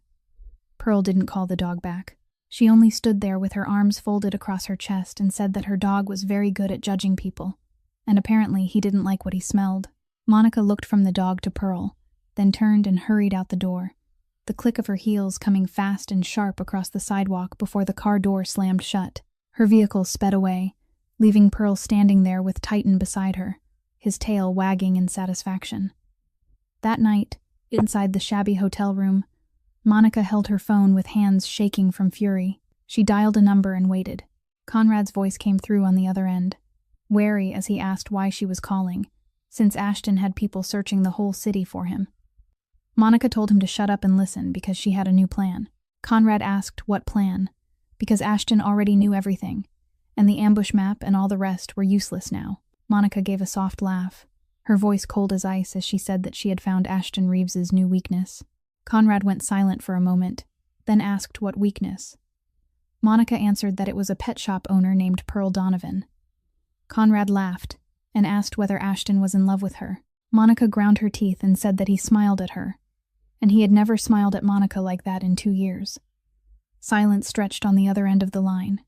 Pearl didn't call the dog back. She only stood there with her arms folded across her chest and said that her dog was very good at judging people, and apparently he didn't like what he smelled. Monica looked from the dog to Pearl, then turned and hurried out the door, the click of her heels coming fast and sharp across the sidewalk before the car door slammed shut. Her vehicle sped away, leaving Pearl standing there with Titan beside her, his tail wagging in satisfaction. That night, inside the shabby hotel room, Monica held her phone with hands shaking from fury. She dialed a number and waited. Conrad's voice came through on the other end, wary as he asked why she was calling, since Ashton had people searching the whole city for him. Monica told him to shut up and listen because she had a new plan. Conrad asked what plan, because Ashton already knew everything, and the ambush map and all the rest were useless now. Monica gave a soft laugh, her voice cold as ice as she said that she had found Ashton Reeves's new weakness. Conrad went silent for a moment, then asked what weakness. Monica answered that it was a pet shop owner named Pearl Donovan. Conrad laughed and asked whether Ashton was in love with her. Monica ground her teeth and said that he smiled at her, and he had never smiled at Monica like that in 2 years. Silence stretched on the other end of the line.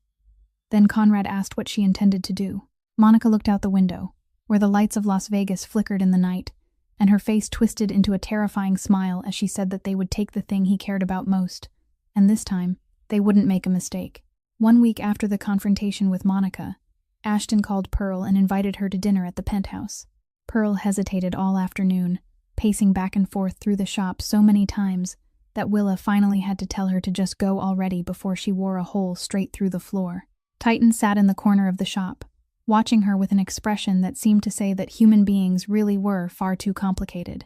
Then Conrad asked what she intended to do. Monica looked out the window, where the lights of Las Vegas flickered in the night, and her face twisted into a terrifying smile as she said that they would take the thing he cared about most, and this time, they wouldn't make a mistake. 1 week after the confrontation with Monica, Ashton called Pearl and invited her to dinner at the penthouse. Pearl hesitated all afternoon, pacing back and forth through the shop so many times that Willa finally had to tell her to just go already before she wore a hole straight through the floor. Titan sat in the corner of the shop, watching her with an expression that seemed to say that human beings really were far too complicated.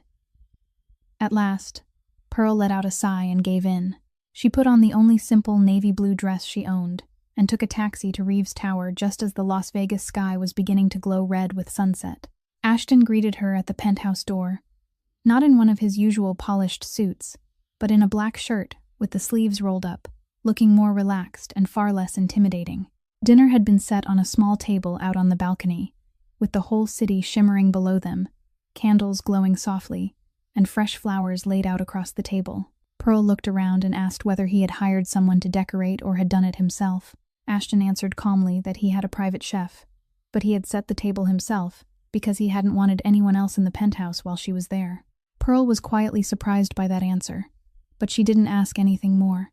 At last, Pearl let out a sigh and gave in. She put on the only simple navy blue dress she owned and took a taxi to Reeves Tower just as the Las Vegas sky was beginning to glow red with sunset. Ashton greeted her at the penthouse door, not in one of his usual polished suits, but in a black shirt with the sleeves rolled up, looking more relaxed and far less intimidating. Dinner had been set on a small table out on the balcony, with the whole city shimmering below them, candles glowing softly, and fresh flowers laid out across the table. Pearl looked around and asked whether he had hired someone to decorate or had done it himself. Ashton answered calmly that he had a private chef, but he had set the table himself because he hadn't wanted anyone else in the penthouse while she was there. Pearl was quietly surprised by that answer, but she didn't ask anything more.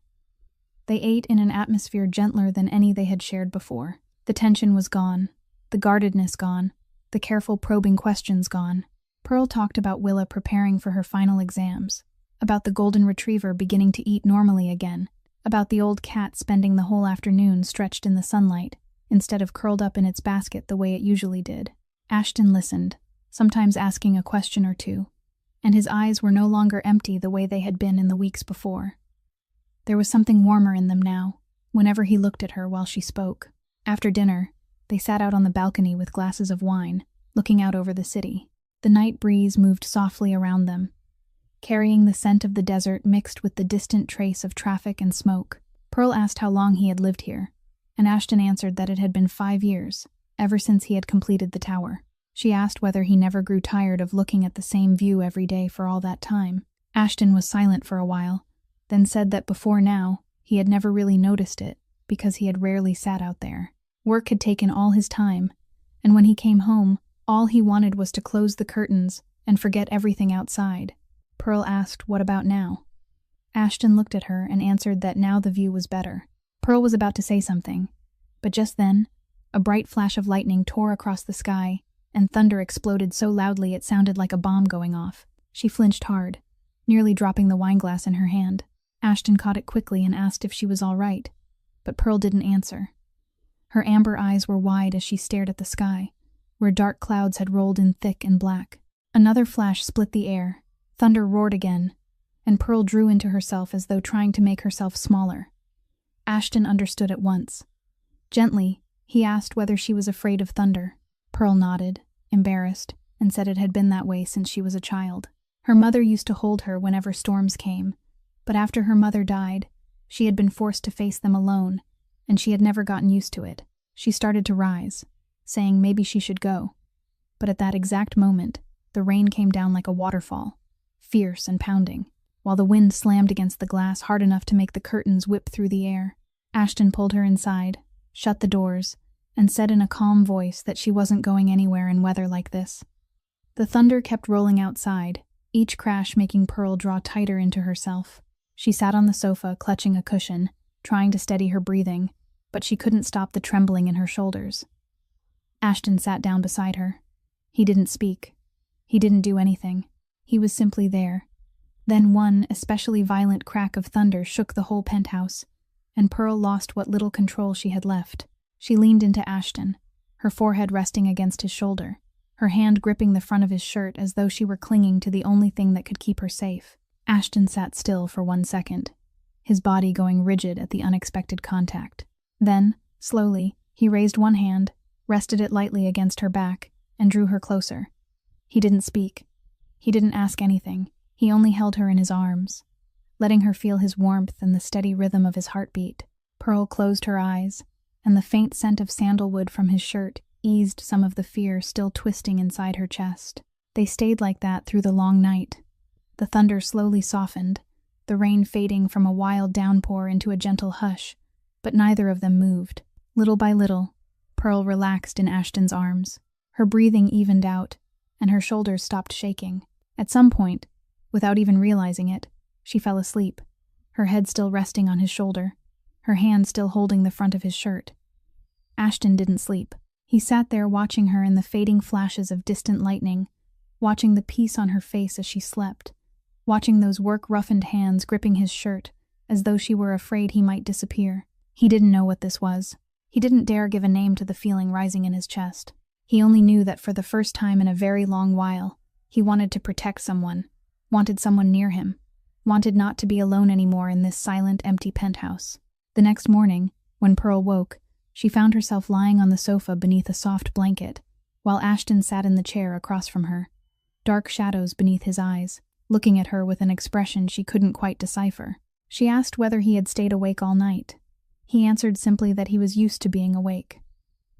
They ate in an atmosphere gentler than any they had shared before. The tension was gone, the guardedness gone, the careful probing questions gone. Pearl talked about Willa preparing for her final exams, about the golden retriever beginning to eat normally again, about the old cat spending the whole afternoon stretched in the sunlight, instead of curled up in its basket the way it usually did. Ashton listened, sometimes asking a question or two, and his eyes were no longer empty the way they had been in the weeks before. There was something warmer in them now, whenever he looked at her while she spoke. After dinner, they sat out on the balcony with glasses of wine, looking out over the city. The night breeze moved softly around them, carrying the scent of the desert mixed with the distant trace of traffic and smoke. Pearl asked how long he had lived here, and Ashton answered that it had been 5 years, ever since he had completed the tower. She asked whether he never grew tired of looking at the same view every day for all that time. Ashton was silent for a while, then said that before now, he had never really noticed it, because he had rarely sat out there. Work had taken all his time, and when he came home, all he wanted was to close the curtains and forget everything outside. Pearl asked, what about now? Ashton looked at her and answered that now the view was better. Pearl was about to say something, but just then, a bright flash of lightning tore across the sky, and thunder exploded so loudly it sounded like a bomb going off. She flinched hard, nearly dropping the wineglass in her hand. Ashton caught it quickly and asked if she was all right, but Pearl didn't answer. Her amber eyes were wide as she stared at the sky, where dark clouds had rolled in thick and black. Another flash split the air, thunder roared again, and Pearl drew into herself as though trying to make herself smaller. Ashton understood at once. Gently, he asked whether she was afraid of thunder. Pearl nodded, embarrassed, and said it had been that way since she was a child. Her mother used to hold her whenever storms came, but after her mother died, she had been forced to face them alone, and she had never gotten used to it. She started to rise, saying maybe she should go. But at that exact moment, the rain came down like a waterfall, fierce and pounding, while the wind slammed against the glass hard enough to make the curtains whip through the air. Ashton pulled her inside, shut the doors, and said in a calm voice that she wasn't going anywhere in weather like this. The thunder kept rolling outside, each crash making Pearl draw tighter into herself. She sat on the sofa, clutching a cushion, trying to steady her breathing, but she couldn't stop the trembling in her shoulders. Ashton sat down beside her. He didn't speak. He didn't do anything. He was simply there. Then one especially violent crack of thunder shook the whole penthouse, and Pearl lost what little control she had left. She leaned into Ashton, her forehead resting against his shoulder, her hand gripping the front of his shirt as though she were clinging to the only thing that could keep her safe. Ashton sat still for 1 second, his body going rigid at the unexpected contact. Then, slowly, he raised one hand, rested it lightly against her back, and drew her closer. He didn't speak. He didn't ask anything. He only held her in his arms, letting her feel his warmth and the steady rhythm of his heartbeat. Pearl closed her eyes, and the faint scent of sandalwood from his shirt eased some of the fear still twisting inside her chest. They stayed like that through the long night. The thunder slowly softened, the rain fading from a wild downpour into a gentle hush, but neither of them moved. Little by little, Pearl relaxed in Ashton's arms. Her breathing evened out, and her shoulders stopped shaking. At some point, without even realizing it, she fell asleep, her head still resting on his shoulder, her hand still holding the front of his shirt. Ashton didn't sleep. He sat there watching her in the fading flashes of distant lightning, watching the peace on her face as she slept, watching those work-roughened hands gripping his shirt as though she were afraid he might disappear. He didn't know what this was. He didn't dare give a name to the feeling rising in his chest. He only knew that for the first time in a very long while, he wanted to protect someone, wanted someone near him, wanted not to be alone anymore in this silent, empty penthouse. The next morning, when Pearl woke, she found herself lying on the sofa beneath a soft blanket, while Ashton sat in the chair across from her, dark shadows beneath his eyes, looking at her with an expression she couldn't quite decipher. She asked whether he had stayed awake all night. He answered simply that he was used to being awake.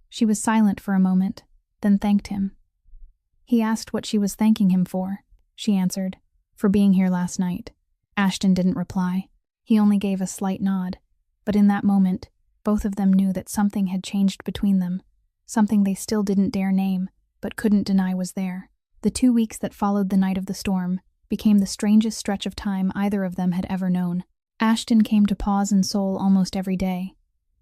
She was silent for a moment, then thanked him. He asked what she was thanking him for. She answered, "For being here last night." Ashton didn't reply. He only gave a slight nod, but in that moment, both of them knew that something had changed between them, something they still didn't dare name, but couldn't deny was there. The 2 weeks that followed the night of the storm became the strangest stretch of time either of them had ever known. Ashton came to Paws and Soul almost every day,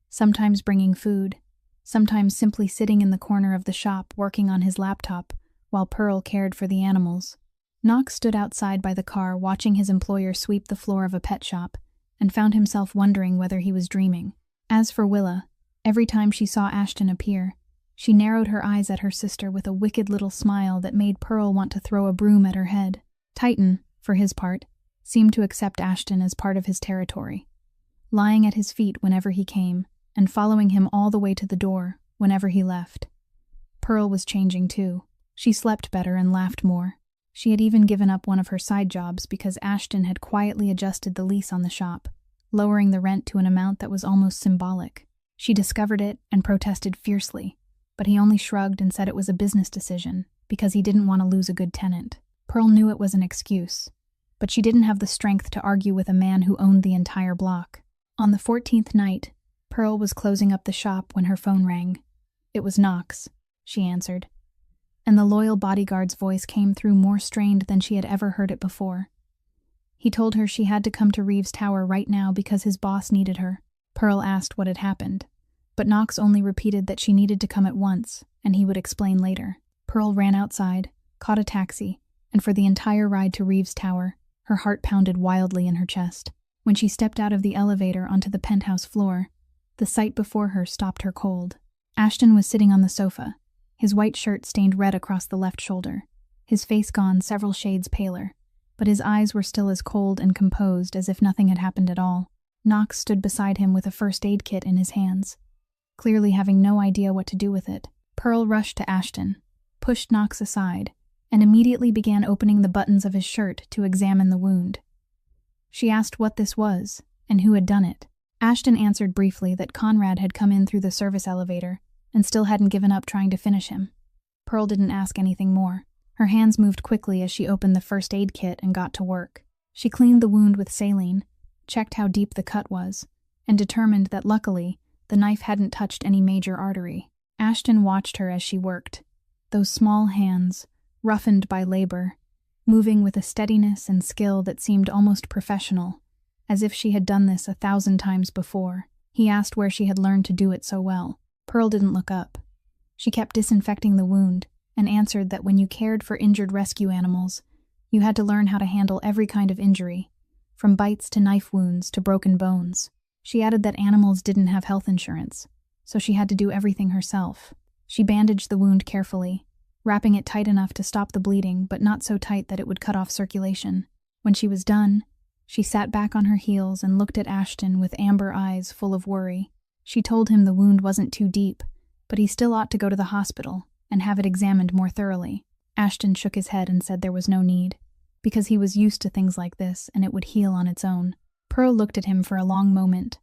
sometimes bringing food, sometimes simply sitting in the corner of the shop working on his laptop while Pearl cared for the animals. Knox stood outside by the car watching his employer sweep the floor of a pet shop and found himself wondering whether he was dreaming. As for Willa, every time she saw Ashton appear, she narrowed her eyes at her sister with a wicked little smile that made Pearl want to throw a broom at her head. Titan, for his part, seemed to accept Ashton as part of his territory, lying at his feet whenever he came, and following him all the way to the door whenever he left. Pearl was changing too. She slept better and laughed more. She had even given up one of her side jobs because Ashton had quietly adjusted the lease on the shop, lowering the rent to an amount that was almost symbolic. She discovered it and protested fiercely, but he only shrugged and said it was a business decision because he didn't want to lose a good tenant. Pearl knew it was an excuse, but she didn't have the strength to argue with a man who owned the entire block. On the 14th night, Pearl was closing up the shop when her phone rang. It was Knox, she answered, and the loyal bodyguard's voice came through more strained than she had ever heard it before. He told her she had to come to Reeves Tower right now because his boss needed her. Pearl asked what had happened, but Knox only repeated that she needed to come at once, and he would explain later. Pearl ran outside, caught a taxi, and for the entire ride to Reeves Tower, her heart pounded wildly in her chest. When she stepped out of the elevator onto the penthouse floor, the sight before her stopped her cold. Ashton was sitting on the sofa, his white shirt stained red across the left shoulder, his face gone several shades paler, but his eyes were still as cold and composed as if nothing had happened at all. Knox stood beside him with a first aid kit in his hands, clearly having no idea what to do with it. Pearl rushed to Ashton, pushed Knox aside, and immediately began opening the buttons of his shirt to examine the wound. She asked what this was, and who had done it. Ashton answered briefly that Conrad had come in through the service elevator and still hadn't given up trying to finish him. Pearl didn't ask anything more. Her hands moved quickly as she opened the first aid kit and got to work. She cleaned the wound with saline, checked how deep the cut was, and determined that luckily, the knife hadn't touched any major artery. Ashton watched her as she worked. Those small hands, roughened by labor, moving with a steadiness and skill that seemed almost professional, as if she had done this 1,000 times before. He asked where she had learned to do it so well. Pearl didn't look up. She kept disinfecting the wound and answered that when you cared for injured rescue animals, you had to learn how to handle every kind of injury, from bites to knife wounds to broken bones. She added that animals didn't have health insurance, so she had to do everything herself. She bandaged the wound carefully, wrapping it tight enough to stop the bleeding but not so tight that it would cut off circulation. When she was done, she sat back on her heels and looked at Ashton with amber eyes full of worry. She told him the wound wasn't too deep, but he still ought to go to the hospital and have it examined more thoroughly. Ashton shook his head and said there was no need, because he was used to things like this and it would heal on its own. Pearl looked at him for a long moment,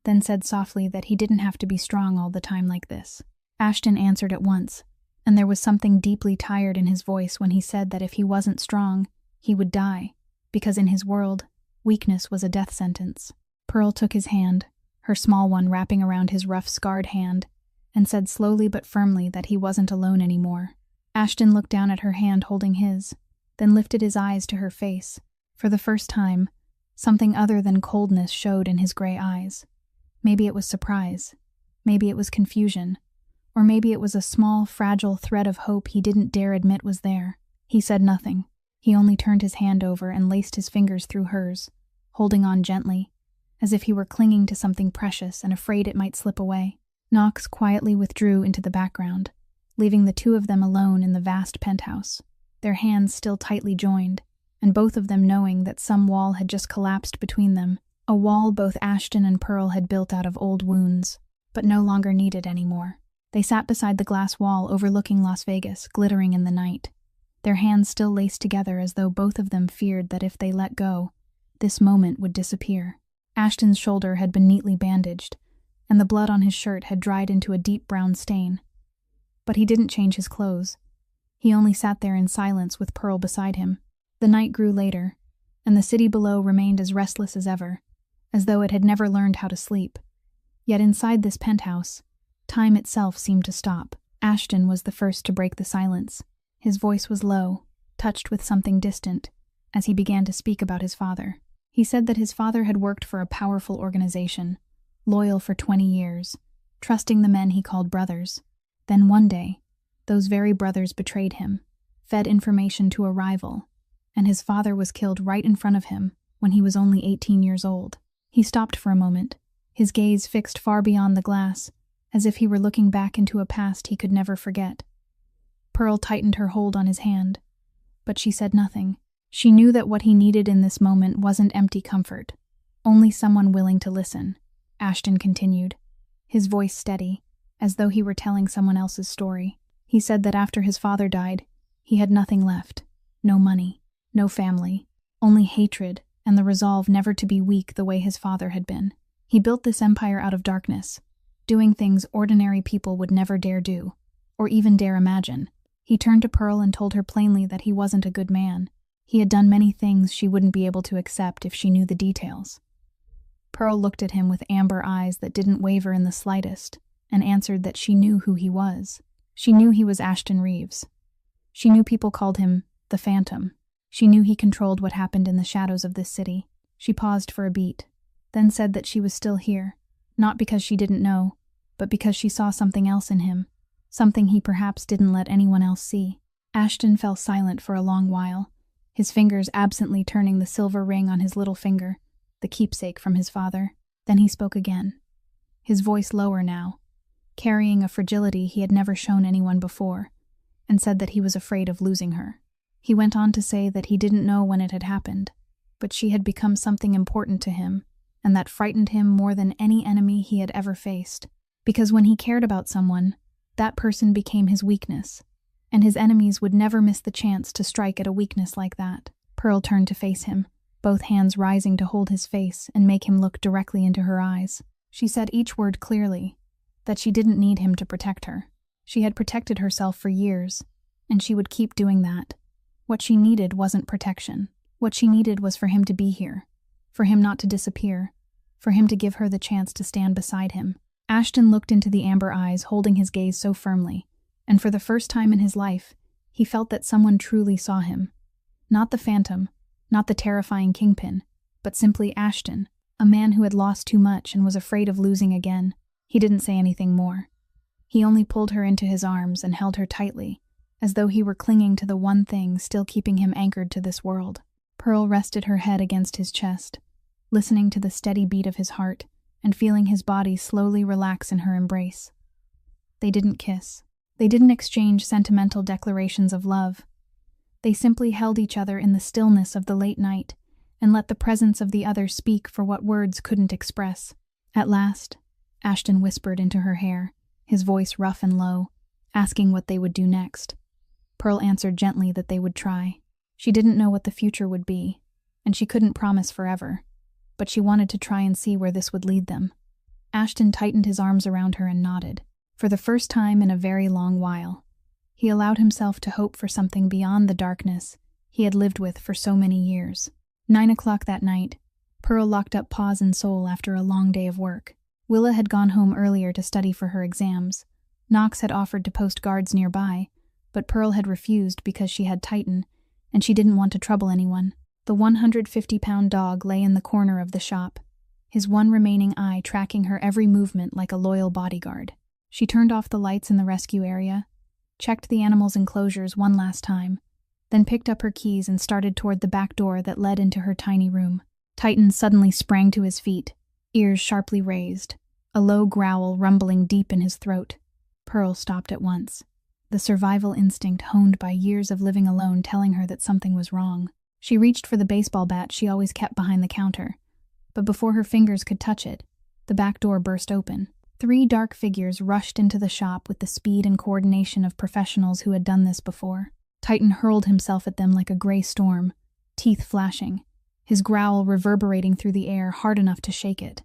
then said softly that he didn't have to be strong all the time like this. Ashton answered at once, and there was something deeply tired in his voice when he said that if he wasn't strong, he would die, because in his world, weakness was a death sentence. Pearl took his hand, her small one wrapping around his rough, scarred hand, and said slowly but firmly that he wasn't alone anymore. Ashton looked down at her hand holding his, then lifted his eyes to her face. For the first time, something other than coldness showed in his gray eyes. Maybe it was surprise, maybe it was confusion, or maybe it was a small, fragile thread of hope he didn't dare admit was there. He said nothing. He only turned his hand over and laced his fingers through hers, holding on gently, as if he were clinging to something precious and afraid it might slip away. Knox quietly withdrew into the background, leaving the two of them alone in the vast penthouse, their hands still tightly joined, and both of them knowing that some wall had just collapsed between them, a wall both Ashton and Pearl had built out of old wounds, but no longer needed anymore. They sat beside the glass wall overlooking Las Vegas, glittering in the night, their hands still laced together as though both of them feared that if they let go, this moment would disappear. Ashton's shoulder had been neatly bandaged, and the blood on his shirt had dried into a deep brown stain. But he didn't change his clothes. He only sat there in silence with Pearl beside him. The night grew later, and the city below remained as restless as ever, as though it had never learned how to sleep. Yet inside this penthouse, time itself seemed to stop. Ashton was the first to break the silence. His voice was low, touched with something distant, as he began to speak about his father. He said that his father had worked for a powerful organization, loyal for 20 years, trusting the men he called brothers. Then one day, those very brothers betrayed him, fed information to a rival, and his father was killed right in front of him when he was only 18 years old. He stopped for a moment, his gaze fixed far beyond the glass, as if he were looking back into a past he could never forget. Pearl tightened her hold on his hand, but she said nothing. She knew that what he needed in this moment wasn't empty comfort, only someone willing to listen. Ashton continued, his voice steady, as though he were telling someone else's story. He said that after his father died, he had nothing left. No money, no family, only hatred and the resolve never to be weak the way his father had been. He built this empire out of darkness, doing things ordinary people would never dare do, or even dare imagine. He turned to Pearl and told her plainly that he wasn't a good man. He had done many things she wouldn't be able to accept if she knew the details. Pearl looked at him with amber eyes that didn't waver in the slightest, and answered that she knew who he was. She knew he was Ashton Reeves. She knew people called him the Phantom. She knew he controlled what happened in the shadows of this city. She paused for a beat, then said that she was still here, not because she didn't know, but because she saw something else in him, something he perhaps didn't let anyone else see. Ashton fell silent for a long while, his fingers absently turning the silver ring on his little finger, the keepsake from his father. Then he spoke again, his voice lower now, carrying a fragility he had never shown anyone before, and said that he was afraid of losing her. He went on to say that he didn't know when it had happened, but she had become something important to him, and that frightened him more than any enemy he had ever faced, because when he cared about someone, that person became his weakness, and his enemies would never miss the chance to strike at a weakness like that. Pearl turned to face him, both hands rising to hold his face and make him look directly into her eyes. She said each word clearly, that she didn't need him to protect her. She had protected herself for years, and she would keep doing that. What she needed wasn't protection. What she needed was for him to be here, for him not to disappear, for him to give her the chance to stand beside him. Ashton looked into the amber eyes, holding his gaze so firmly, and for the first time in his life, he felt that someone truly saw him. Not the phantom, not the terrifying kingpin, but simply Ashton, a man who had lost too much and was afraid of losing again. He didn't say anything more. He only pulled her into his arms and held her tightly, as though he were clinging to the one thing still keeping him anchored to this world. Pearl rested her head against his chest, listening to the steady beat of his heart and feeling his body slowly relax in her embrace. They didn't kiss. They didn't exchange sentimental declarations of love. They simply held each other in the stillness of the late night and let the presence of the other speak for what words couldn't express. At last, Ashton whispered into her hair, his voice rough and low, asking what they would do next. Pearl answered gently that they would try. She didn't know what the future would be, and she couldn't promise forever, but she wanted to try and see where this would lead them. Ashton tightened his arms around her and nodded. For the first time in a very long while, he allowed himself to hope for something beyond the darkness he had lived with for so many years. 9 o'clock that night, Pearl locked up paws and soul after a long day of work. Willa had gone home earlier to study for her exams. Knox had offered to post guards nearby, but Pearl had refused because she had Titan, and she didn't want to trouble anyone. The 150-pound dog lay in the corner of the shop, his one remaining eye tracking her every movement like a loyal bodyguard. She turned off the lights in the rescue area, checked the animal's enclosures one last time, then picked up her keys and started toward the back door that led into her tiny room. Titan suddenly sprang to his feet, ears sharply raised, a low growl rumbling deep in his throat. Pearl stopped at once, the survival instinct honed by years of living alone telling her that something was wrong. She reached for the baseball bat she always kept behind the counter, but before her fingers could touch it, the back door burst open. 3 dark figures rushed into the shop with the speed and coordination of professionals who had done this before. Titan hurled himself at them like a gray storm, teeth flashing, his growl reverberating through the air hard enough to shake it.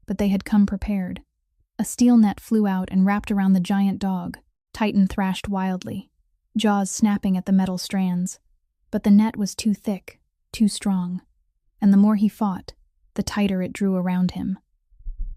But they had come prepared. A steel net flew out and wrapped around the giant dog. Titan thrashed wildly, jaws snapping at the metal strands. But the net was too thick, too strong, and the more he fought, the tighter it drew around him.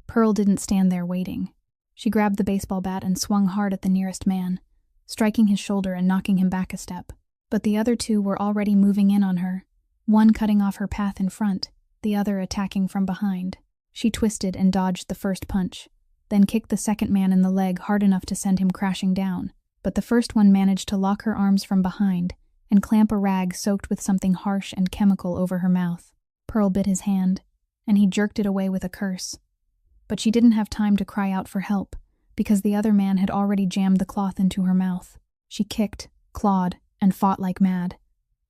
Pearl didn't stand there waiting. She grabbed the baseball bat and swung hard at the nearest man, striking his shoulder and knocking him back a step. But the other 2 were already moving in on her, one cutting off her path in front, the other attacking from behind. She twisted and dodged the first punch, then kicked the second man in the leg hard enough to send him crashing down. But the first one managed to lock her arms from behind and clamp a rag soaked with something harsh and chemical over her mouth. Pearl bit his hand, and he jerked it away with a curse. But she didn't have time to cry out for help, because the other man had already jammed the cloth into her mouth. She kicked, clawed, and fought like mad.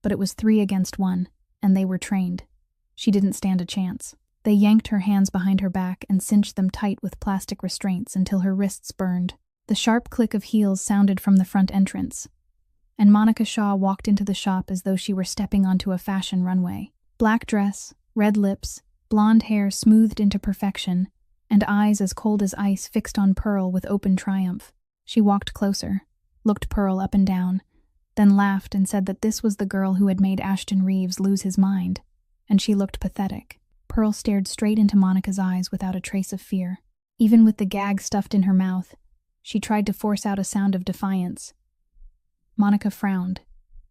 But it was 3 against 1, and they were trained. She didn't stand a chance. They yanked her hands behind her back and cinched them tight with plastic restraints until her wrists burned. The sharp click of heels sounded from the front entrance, and Monica Shaw walked into the shop as though she were stepping onto a fashion runway. Black dress, red lips, blonde hair smoothed into perfection, and eyes as cold as ice fixed on Pearl with open triumph. She walked closer, looked Pearl up and down, then laughed and said that this was the girl who had made Ashton Reeves lose his mind, and she looked pathetic. Pearl stared straight into Monica's eyes without a trace of fear. Even with the gag stuffed in her mouth, she tried to force out a sound of defiance. Monica frowned,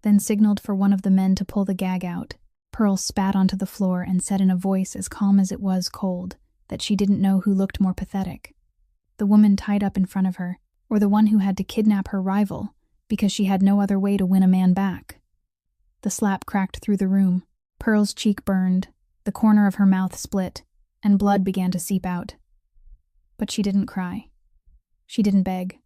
then signaled for one of the men to pull the gag out. Pearl spat onto the floor and said in a voice as calm as it was cold that she didn't know who looked more pathetic, the woman tied up in front of her, or the one who had to kidnap her rival because she had no other way to win a man back. The slap cracked through the room. Pearl's cheek burned, the corner of her mouth split, and blood began to seep out. But she didn't cry. She didn't beg.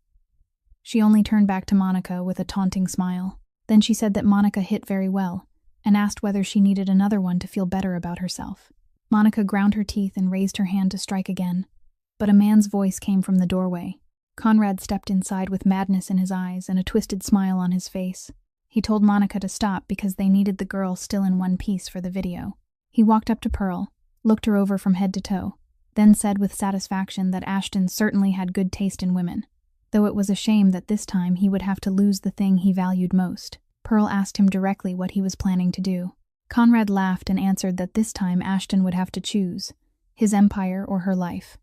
She only turned back to Monica with a taunting smile. Then she said that Monica hit very well, and asked whether she needed another one to feel better about herself. Monica ground her teeth and raised her hand to strike again, but a man's voice came from the doorway. Conrad stepped inside with madness in his eyes and a twisted smile on his face. He told Monica to stop because they needed the girl still in one piece for the video. He walked up to Pearl, looked her over from head to toe, then said with satisfaction that Ashton certainly had good taste in women, though it was a shame that this time he would have to lose the thing he valued most. Pearl asked him directly what he was planning to do. Conrad laughed and answered that this time Ashton would have to choose, his empire or her life.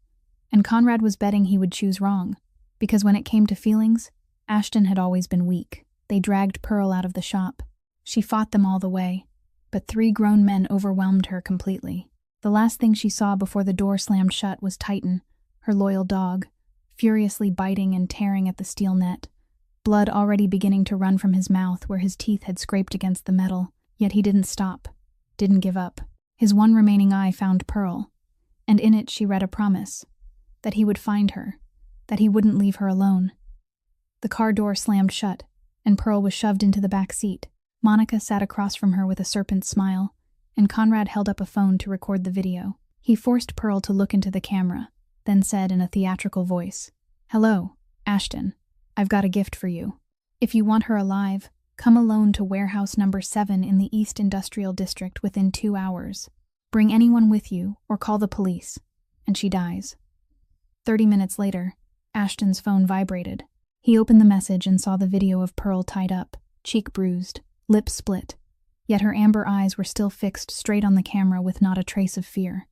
And Conrad was betting he would choose wrong, because when it came to feelings, Ashton had always been weak. They dragged Pearl out of the shop. She fought them all the way, but 3 grown men overwhelmed her completely. The last thing she saw before the door slammed shut was Titan, her loyal dog, furiously biting and tearing at the steel net, blood already beginning to run from his mouth where his teeth had scraped against the metal. Yet he didn't stop, didn't give up. His one remaining eye found Pearl, and in it she read a promise, that he would find her, that he wouldn't leave her alone. The car door slammed shut, and Pearl was shoved into the back seat. Monica sat across from her with a serpent smile, and Conrad held up a phone to record the video. He forced Pearl to look into the camera, then said in a theatrical voice, "Hello, Ashton. I've got a gift for you. If you want her alive, come alone to warehouse number 7 in the East Industrial District within 2 hours. Bring anyone with you or call the police, and she dies." 30 minutes later, Ashton's phone vibrated. He opened the message and saw the video of Pearl tied up, cheek bruised, lips split, yet her amber eyes were still fixed straight on the camera with not a trace of fear.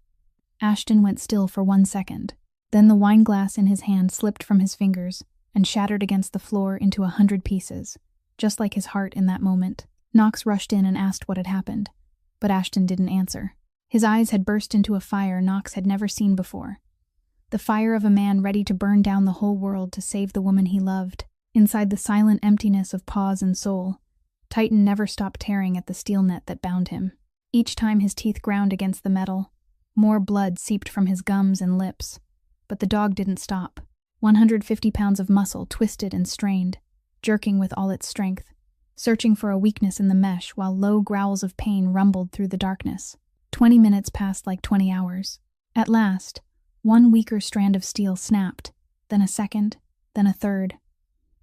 Ashton went still for 1 second. Then the wine glass in his hand slipped from his fingers and shattered against the floor into 100 pieces. Just like his heart in that moment. Knox rushed in and asked what had happened, but Ashton didn't answer. His eyes had burst into a fire Knox had never seen before. The fire of a man ready to burn down the whole world to save the woman he loved. Inside the silent emptiness of pause and soul, Titan never stopped tearing at the steel net that bound him. Each time his teeth ground against the metal, more blood seeped from his gums and lips. But the dog didn't stop. 150 pounds of muscle twisted and strained, jerking with all its strength, searching for a weakness in the mesh while low growls of pain rumbled through the darkness. 20 minutes passed like 20 hours. At last, one weaker strand of steel snapped, then a second, then a third,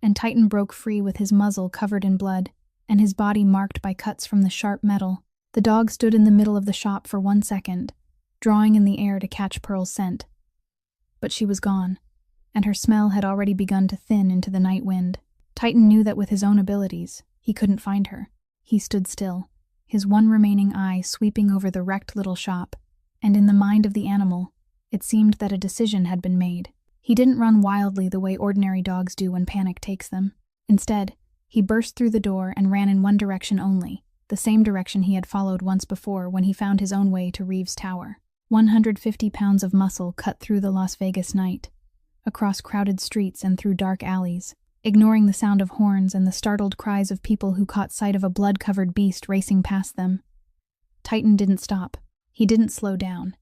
and Titan broke free with his muzzle covered in blood and his body marked by cuts from the sharp metal. The dog stood in the middle of the shop for 1 second, drawing in the air to catch Pearl's scent. But she was gone, and her smell had already begun to thin into the night wind. Titan knew that with his own abilities, he couldn't find her. He stood still, his one remaining eye sweeping over the wrecked little shop, and in the mind of the animal, it seemed that a decision had been made. He didn't run wildly the way ordinary dogs do when panic takes them. Instead, he burst through the door and ran in one direction only, the same direction he had followed once before when he found his own way to Reeves Tower. 150 pounds of muscle cut through the Las Vegas night, across crowded streets and through dark alleys, ignoring the sound of horns and the startled cries of people who caught sight of a blood-covered beast racing past them. Titan didn't stop. He didn't slow down.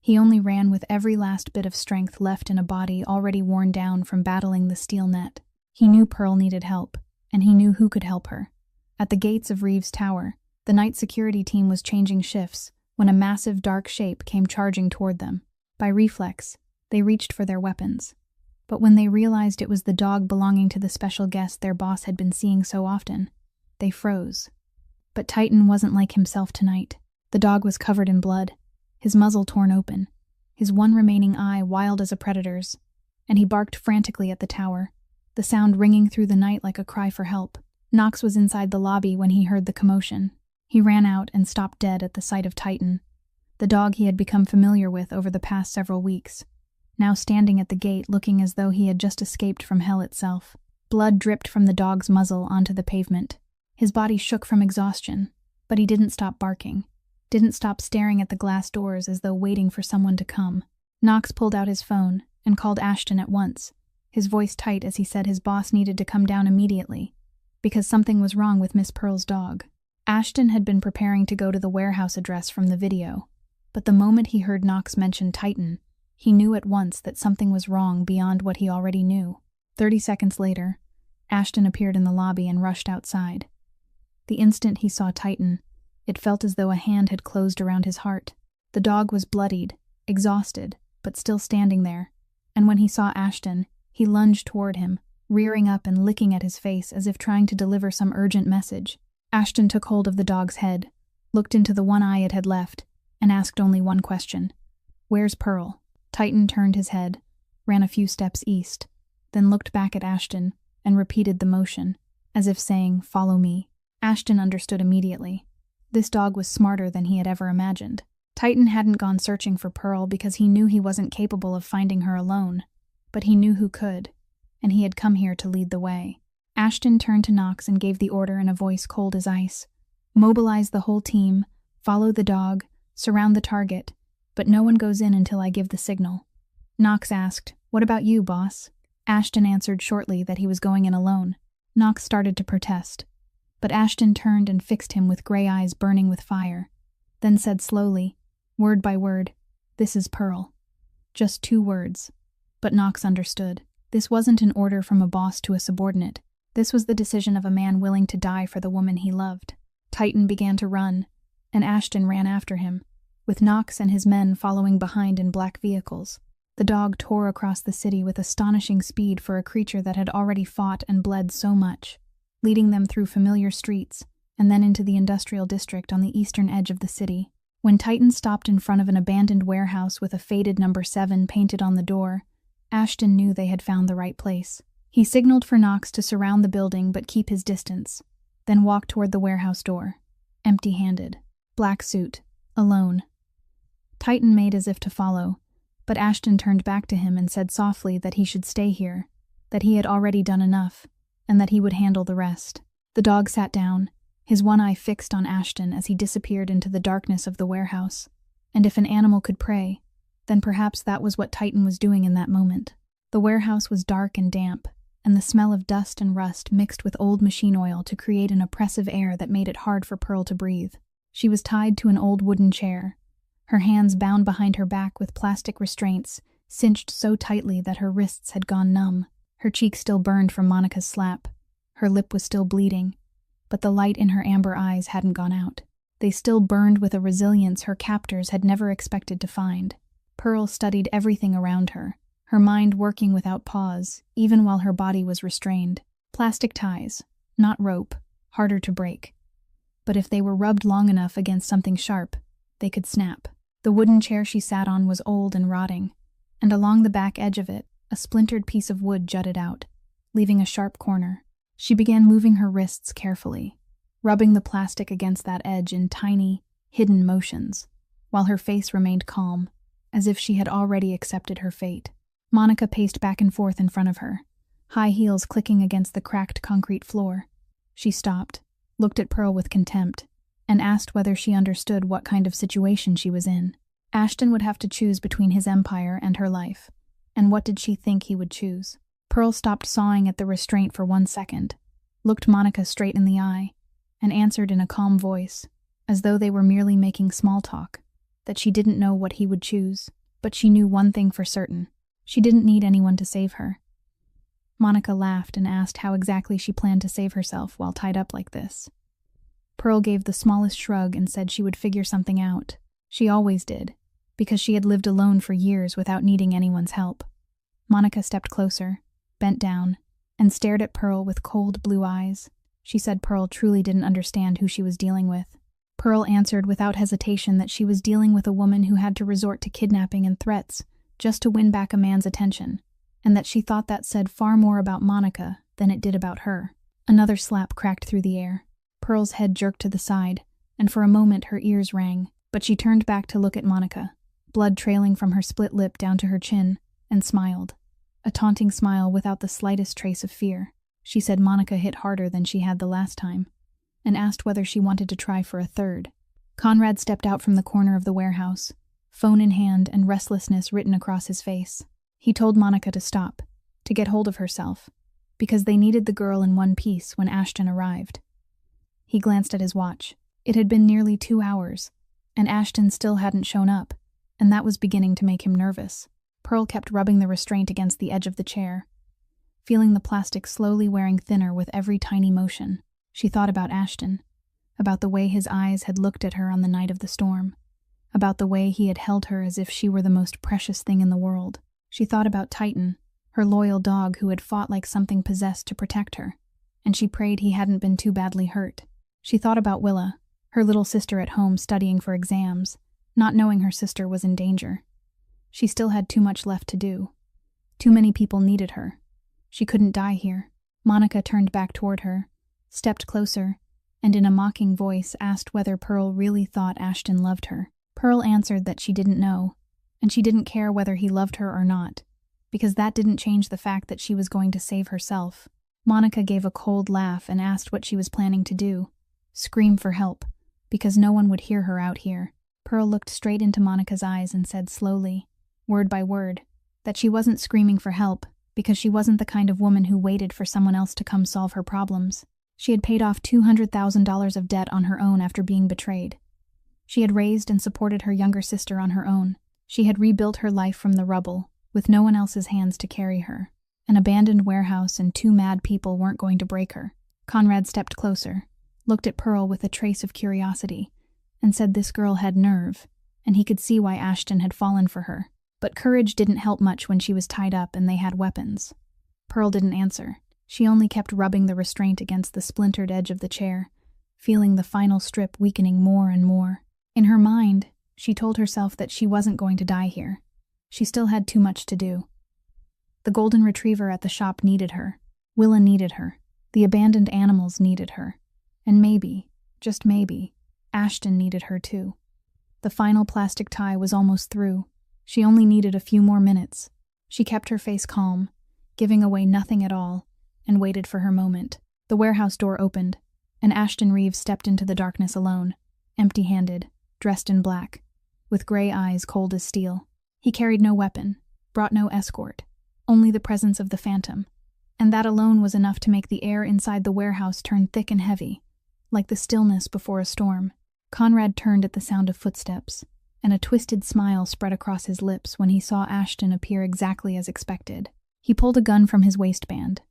He only ran with every last bit of strength left in a body already worn down from battling the steel net. He knew Pearl needed help, and he knew who could help her. At the gates of Reeves Tower, the night security team was changing shifts when a massive dark shape came charging toward them. By reflex, they reached for their weapons. But when they realized it was the dog belonging to the special guest their boss had been seeing so often, they froze. But Titan wasn't like himself tonight. The dog was covered in blood, his muzzle torn open, his one remaining eye wild as a predator's, and he barked frantically at the tower, the sound ringing through the night like a cry for help. Knox was inside the lobby when he heard the commotion. He ran out and stopped dead at the sight of Titan, the dog he had become familiar with over the past several weeks, now standing at the gate looking as though he had just escaped from hell itself. Blood dripped from the dog's muzzle onto the pavement. His body shook from exhaustion, but he didn't stop barking, didn't stop staring at the glass doors as though waiting for someone to come. Knox pulled out his phone and called Ashton at once, his voice tight as he said his boss needed to come down immediately, because something was wrong with Miss Pearl's dog. Ashton had been preparing to go to the warehouse address from the video, but the moment he heard Knox mention Titan, he knew at once that something was wrong beyond what he already knew. 30 seconds later, Ashton appeared in the lobby and rushed outside. The instant he saw Titan, it felt as though a hand had closed around his heart. The dog was bloodied, exhausted, but still standing there, and when he saw Ashton, he lunged toward him, rearing up and licking at his face as if trying to deliver some urgent message. Ashton took hold of the dog's head, looked into the one eye it had left, and asked only one question. "Where's Pearl?" Titan turned his head, ran a few steps east, then looked back at Ashton and repeated the motion, as if saying, "Follow me." Ashton understood immediately. This dog was smarter than he had ever imagined. Titan hadn't gone searching for Pearl because he knew he wasn't capable of finding her alone, but he knew who could, and he had come here to lead the way. Ashton turned to Knox and gave the order in a voice cold as ice. "Mobilize the whole team, follow the dog, surround the target, but no one goes in until I give the signal." Knox asked, "What about you, boss?" Ashton answered shortly that he was going in alone. Knox started to protest, but Ashton turned and fixed him with gray eyes burning with fire, then said slowly, word by word, "This is Pearl." Just 2 words. But Knox understood. This wasn't an order from a boss to a subordinate. This was the decision of a man willing to die for the woman he loved. Titan began to run, and Ashton ran after him, with Knox and his men following behind in black vehicles. The dog tore across the city with astonishing speed for a creature that had already fought and bled so much, leading them through familiar streets and then into the industrial district on the eastern edge of the city. When Titan stopped in front of an abandoned warehouse with a faded number 7 painted on the door, Ashton knew they had found the right place. He signaled for Knox to surround the building but keep his distance, then walked toward the warehouse door, empty-handed, black suit, alone. Titan made as if to follow, but Ashton turned back to him and said softly that he should stay here, that he had already done enough, and that he would handle the rest. The dog sat down, his one eye fixed on Ashton as he disappeared into the darkness of the warehouse, and if an animal could pray, then perhaps that was what Titan was doing in that moment. The warehouse was dark and damp, and the smell of dust and rust mixed with old machine oil to create an oppressive air that made it hard for Pearl to breathe. She was tied to an old wooden chair, her hands bound behind her back with plastic restraints, cinched so tightly that her wrists had gone numb. Her cheek still burned from Monica's slap. Her lip was still bleeding, but the light in her amber eyes hadn't gone out. They still burned with a resilience her captors had never expected to find. Pearl studied everything around her, her mind working without pause, even while her body was restrained. Plastic ties, not rope, harder to break. But if they were rubbed long enough against something sharp, they could snap. The wooden chair she sat on was old and rotting, and along the back edge of it, a splintered piece of wood jutted out, leaving a sharp corner. She began moving her wrists carefully, rubbing the plastic against that edge in tiny, hidden motions, while her face remained calm, as if she had already accepted her fate. Monica paced back and forth in front of her, high heels clicking against the cracked concrete floor. She stopped, looked at Pearl with contempt, and asked whether she understood what kind of situation she was in. Ashton would have to choose between his empire and her life, and what did she think he would choose? Pearl stopped sawing at the restraint for 1 second, looked Monica straight in the eye, and answered in a calm voice, as though they were merely making small talk, that she didn't know what he would choose, but she knew one thing for certain. She didn't need anyone to save her. Monica laughed and asked how exactly she planned to save herself while tied up like this. Pearl gave the smallest shrug and said she would figure something out. She always did, because she had lived alone for years without needing anyone's help. Monica stepped closer, bent down, and stared at Pearl with cold blue eyes. She said Pearl truly didn't understand who she was dealing with. Pearl answered without hesitation that she was dealing with a woman who had to resort to kidnapping and threats just to win back a man's attention, and that she thought that said far more about Monica than it did about her. Another slap cracked through the air. Pearl's head jerked to the side, and for a moment her ears rang, but she turned back to look at Monica, blood trailing from her split lip down to her chin, and smiled. A taunting smile without the slightest trace of fear. She said Monica hit harder than she had the last time, and asked whether she wanted to try for a third. Conrad stepped out from the corner of the warehouse, phone in hand and restlessness written across his face. He told Monica to stop, to get hold of herself, because they needed the girl in one piece when Ashton arrived. He glanced at his watch. It had been nearly 2 hours, and Ashton still hadn't shown up, and that was beginning to make him nervous. Pearl kept rubbing the restraint against the edge of the chair, feeling the plastic slowly wearing thinner with every tiny motion. She thought about Ashton, about the way his eyes had looked at her on the night of the storm, about the way he had held her as if she were the most precious thing in the world. She thought about Titan, her loyal dog who had fought like something possessed to protect her, and she prayed he hadn't been too badly hurt. She thought about Willa, her little sister at home studying for exams, not knowing her sister was in danger. She still had too much left to do. Too many people needed her. She couldn't die here. Monica turned back toward her, stepped closer, and in a mocking voice asked whether Pearl really thought Ashton loved her. Pearl answered that she didn't know, and she didn't care whether he loved her or not, because that didn't change the fact that she was going to save herself. Monica gave a cold laugh and asked what she was planning to do. Scream for help, because no one would hear her out here. Pearl looked straight into Monica's eyes and said slowly, word by word, that she wasn't screaming for help because she wasn't the kind of woman who waited for someone else to come solve her problems. She had paid off $200,000 of debt on her own after being betrayed. She had raised and supported her younger sister on her own. She had rebuilt her life from the rubble, with no one else's hands to carry her. An abandoned warehouse and 2 mad people weren't going to break her. Conrad stepped closer, looked at Pearl with a trace of curiosity, and said this girl had nerve, and he could see why Ashton had fallen for her. But courage didn't help much when she was tied up and they had weapons. Pearl didn't answer. She only kept rubbing the restraint against the splintered edge of the chair, feeling the final strip weakening more and more. In her mind, she told herself that she wasn't going to die here. She still had too much to do. The golden retriever at the shop needed her. Willa needed her. The abandoned animals needed her. And maybe, just maybe, Ashton needed her too. The final plastic tie was almost through. She only needed a few more minutes. She kept her face calm, giving away nothing at all, and waited for her moment. The warehouse door opened, and Ashton Reeves stepped into the darkness alone, empty-handed, dressed in black, with gray eyes cold as steel. He carried no weapon, brought no escort, only the presence of the phantom, and that alone was enough to make the air inside the warehouse turn thick and heavy, like the stillness before a storm. Conrad turned at the sound of footsteps, and a twisted smile spread across his lips when he saw Ashton appear exactly as expected. He pulled a gun from his waistband,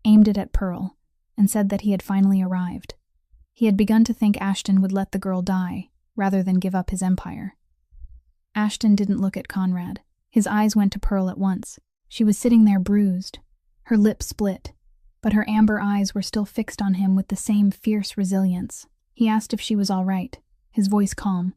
aimed it at Pearl, and said that he had finally arrived. He had begun to think Ashton would let the girl die, rather than give up his empire. Ashton didn't look at Conrad. His eyes went to Pearl at once. She was sitting there bruised, her lips split, but her amber eyes were still fixed on him with the same fierce resilience. He asked if she was all right, his voice calm,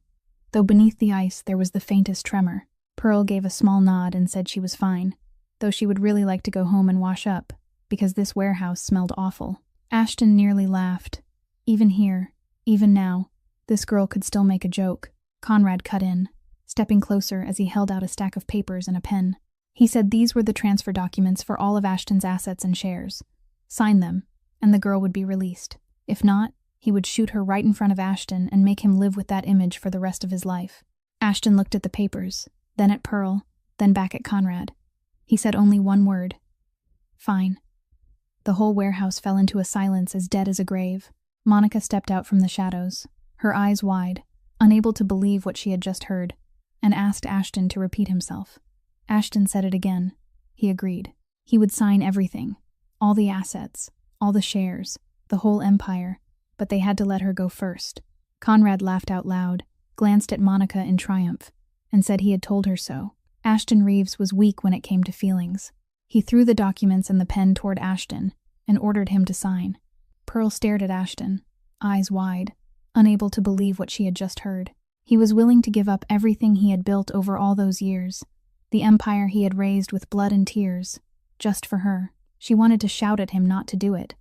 though beneath the ice there was the faintest tremor. Pearl gave a small nod and said she was fine, though she would really like to go home and wash up, because this warehouse smelled awful. Ashton nearly laughed. Even here, even now, this girl could still make a joke. Conrad cut in, stepping closer as he held out a stack of papers and a pen. He said these were the transfer documents for all of Ashton's assets and shares. Sign them, and the girl would be released. If not, he would shoot her right in front of Ashton and make him live with that image for the rest of his life. Ashton looked at the papers, then at Pearl, then back at Conrad. He said only one word. Fine. The whole warehouse fell into a silence as dead as a grave. Monica stepped out from the shadows, her eyes wide, unable to believe what she had just heard, and asked Ashton to repeat himself. Ashton said it again. He agreed. He would sign everything, all the assets, all the shares, the whole empire, but they had to let her go first. Conrad laughed out loud, glanced at Monica in triumph, and said he had told her so. Ashton Reeves was weak when it came to feelings. He threw the documents and the pen toward Ashton and ordered him to sign. Pearl stared at Ashton, eyes wide, unable to believe what she had just heard. He was willing to give up everything he had built over all those years, the empire he had raised with blood and tears, just for her. She wanted to shout at him not to do it,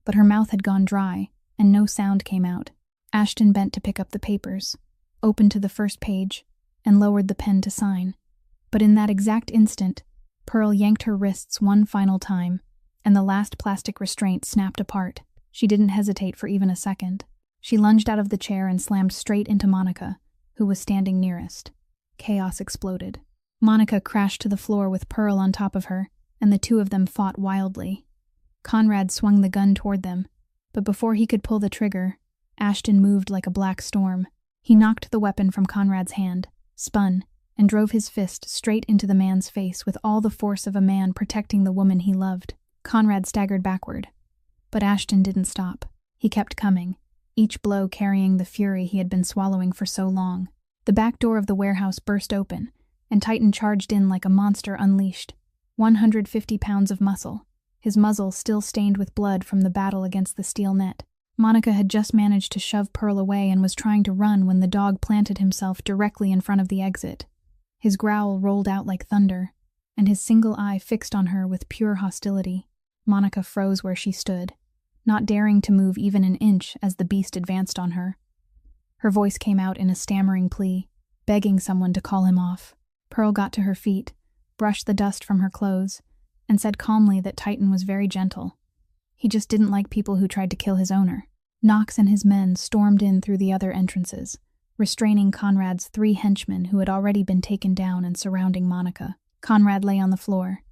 but her mouth had gone dry, and no sound came out. Ashton bent to pick up the papers, opened to the first page, and lowered the pen to sign. But in that exact instant, Pearl yanked her wrists one final time, and the last plastic restraint snapped apart. She didn't hesitate for even a second. She lunged out of the chair and slammed straight into Monica, who was standing nearest. Chaos exploded. Monica crashed to the floor with Pearl on top of her, and the two of them fought wildly. Conrad swung the gun toward them, but before he could pull the trigger, Ashton moved like a black storm. He knocked the weapon from Conrad's hand, spun, and drove his fist straight into the man's face with all the force of a man protecting the woman he loved. Conrad staggered backward, but Ashton didn't stop. He kept coming, each blow carrying the fury he had been swallowing for so long. The back door of the warehouse burst open, and Titan charged in like a monster unleashed. 150 pounds of muscle, his muzzle still stained with blood from the battle against the steel net. Monica had just managed to shove Pearl away and was trying to run when the dog planted himself directly in front of the exit. His growl rolled out like thunder, and his single eye fixed on her with pure hostility. Monica froze where she stood, not daring to move even an inch as the beast advanced on her. Her voice came out in a stammering plea, begging someone to call him off. Pearl got to her feet, brushed the dust from her clothes, and said calmly that Titan was very gentle. He just didn't like people who tried to kill his owner. Knox and his men stormed in through the other entrances, restraining Conrad's 3 henchmen who had already been taken down and surrounding Monica. Conrad lay on the floor,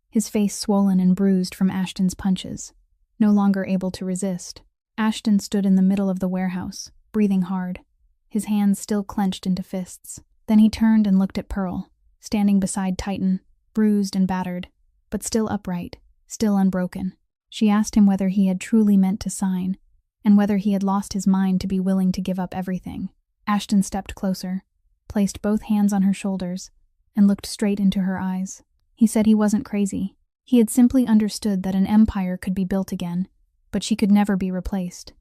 his face swollen and bruised from Ashton's punches, no longer able to resist. Ashton stood in the middle of the warehouse, breathing hard, his hands still clenched into fists. Then he turned and looked at Pearl, standing beside Titan, bruised and battered, but still upright, still unbroken. She asked him whether he had truly meant to sign, and whether he had lost his mind to be willing to give up everything. Ashton stepped closer, placed both hands on her shoulders, and looked straight into her eyes. He said he wasn't crazy. He had simply understood that an empire could be built again, but she could never be replaced.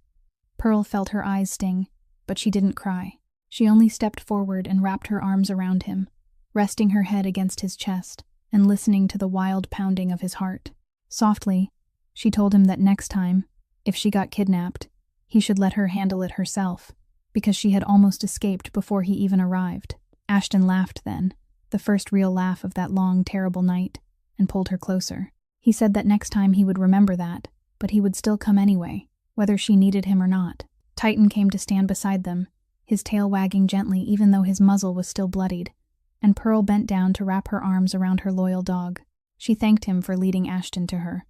Pearl felt her eyes sting, but she didn't cry. She only stepped forward and wrapped her arms around him, resting her head against his chest and listening to the wild pounding of his heart. Softly, she told him that next time, if she got kidnapped, he should let her handle it herself, because she had almost escaped before he even arrived. Ashton laughed then, the first real laugh of that long, terrible night, and pulled her closer. He said that next time he would remember that, but he would still come anyway, whether she needed him or not. Titan came to stand beside them, his tail wagging gently even though his muzzle was still bloodied, and Pearl bent down to wrap her arms around her loyal dog. She thanked him for leading Ashton to her.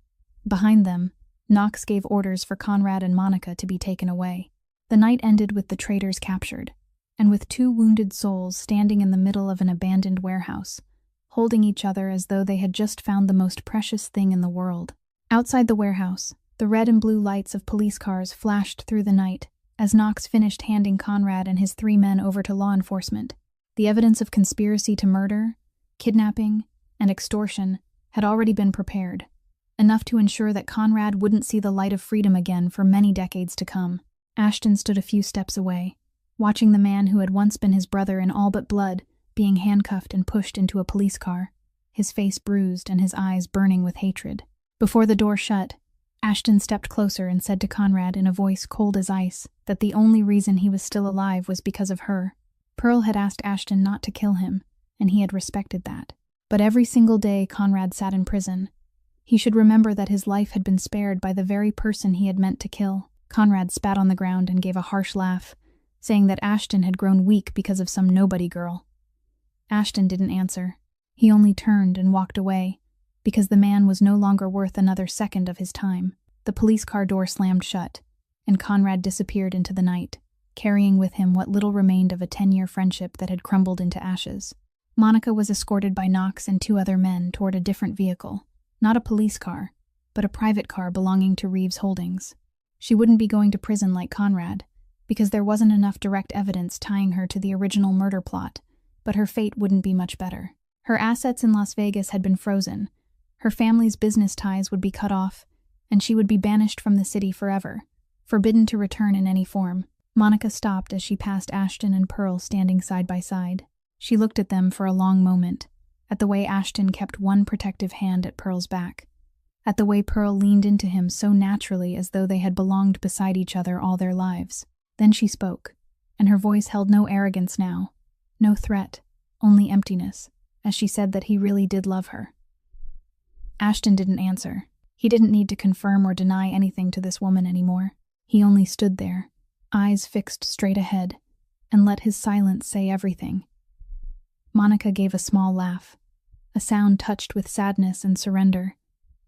Behind them, Knox gave orders for Conrad and Monica to be taken away. The night ended with the traitors captured, and with 2 wounded souls standing in the middle of an abandoned warehouse, holding each other as though they had just found the most precious thing in the world. Outside the warehouse, the red and blue lights of police cars flashed through the night as Knox finished handing Conrad and his 3 men over to law enforcement. The evidence of conspiracy to murder, kidnapping, and extortion had already been prepared, enough to ensure that Conrad wouldn't see the light of freedom again for many decades to come. Ashton stood a few steps away, watching the man who had once been his brother in all but blood being handcuffed and pushed into a police car, his face bruised and his eyes burning with hatred. Before the door shut, Ashton stepped closer and said to Conrad in a voice cold as ice that the only reason he was still alive was because of her. Pearl had asked Ashton not to kill him, and he had respected that. But every single day Conrad sat in prison, he should remember that his life had been spared by the very person he had meant to kill. Conrad spat on the ground and gave a harsh laugh, saying that Ashton had grown weak because of some nobody girl. Ashton didn't answer. He only turned and walked away, because the man was no longer worth another second of his time. The police car door slammed shut, and Conrad disappeared into the night, carrying with him what little remained of a 10-year friendship that had crumbled into ashes. Monica was escorted by Knox and 2 other men toward a different vehicle, not a police car, but a private car belonging to Reeves Holdings. She wouldn't be going to prison like Conrad, because there wasn't enough direct evidence tying her to the original murder plot, but her fate wouldn't be much better. Her assets in Las Vegas had been frozen, her family's business ties would be cut off, and she would be banished from the city forever, forbidden to return in any form. Monica stopped as she passed Ashton and Pearl standing side by side. She looked at them for a long moment, at the way Ashton kept one protective hand at Pearl's back, at the way Pearl leaned into him so naturally as though they had belonged beside each other all their lives. Then she spoke, and her voice held no arrogance now, no threat, only emptiness, as she said that he really did love her. Ashton didn't answer. He didn't need to confirm or deny anything to this woman anymore. He only stood there, eyes fixed straight ahead, and let his silence say everything. Monica gave a small laugh, a sound touched with sadness and surrender,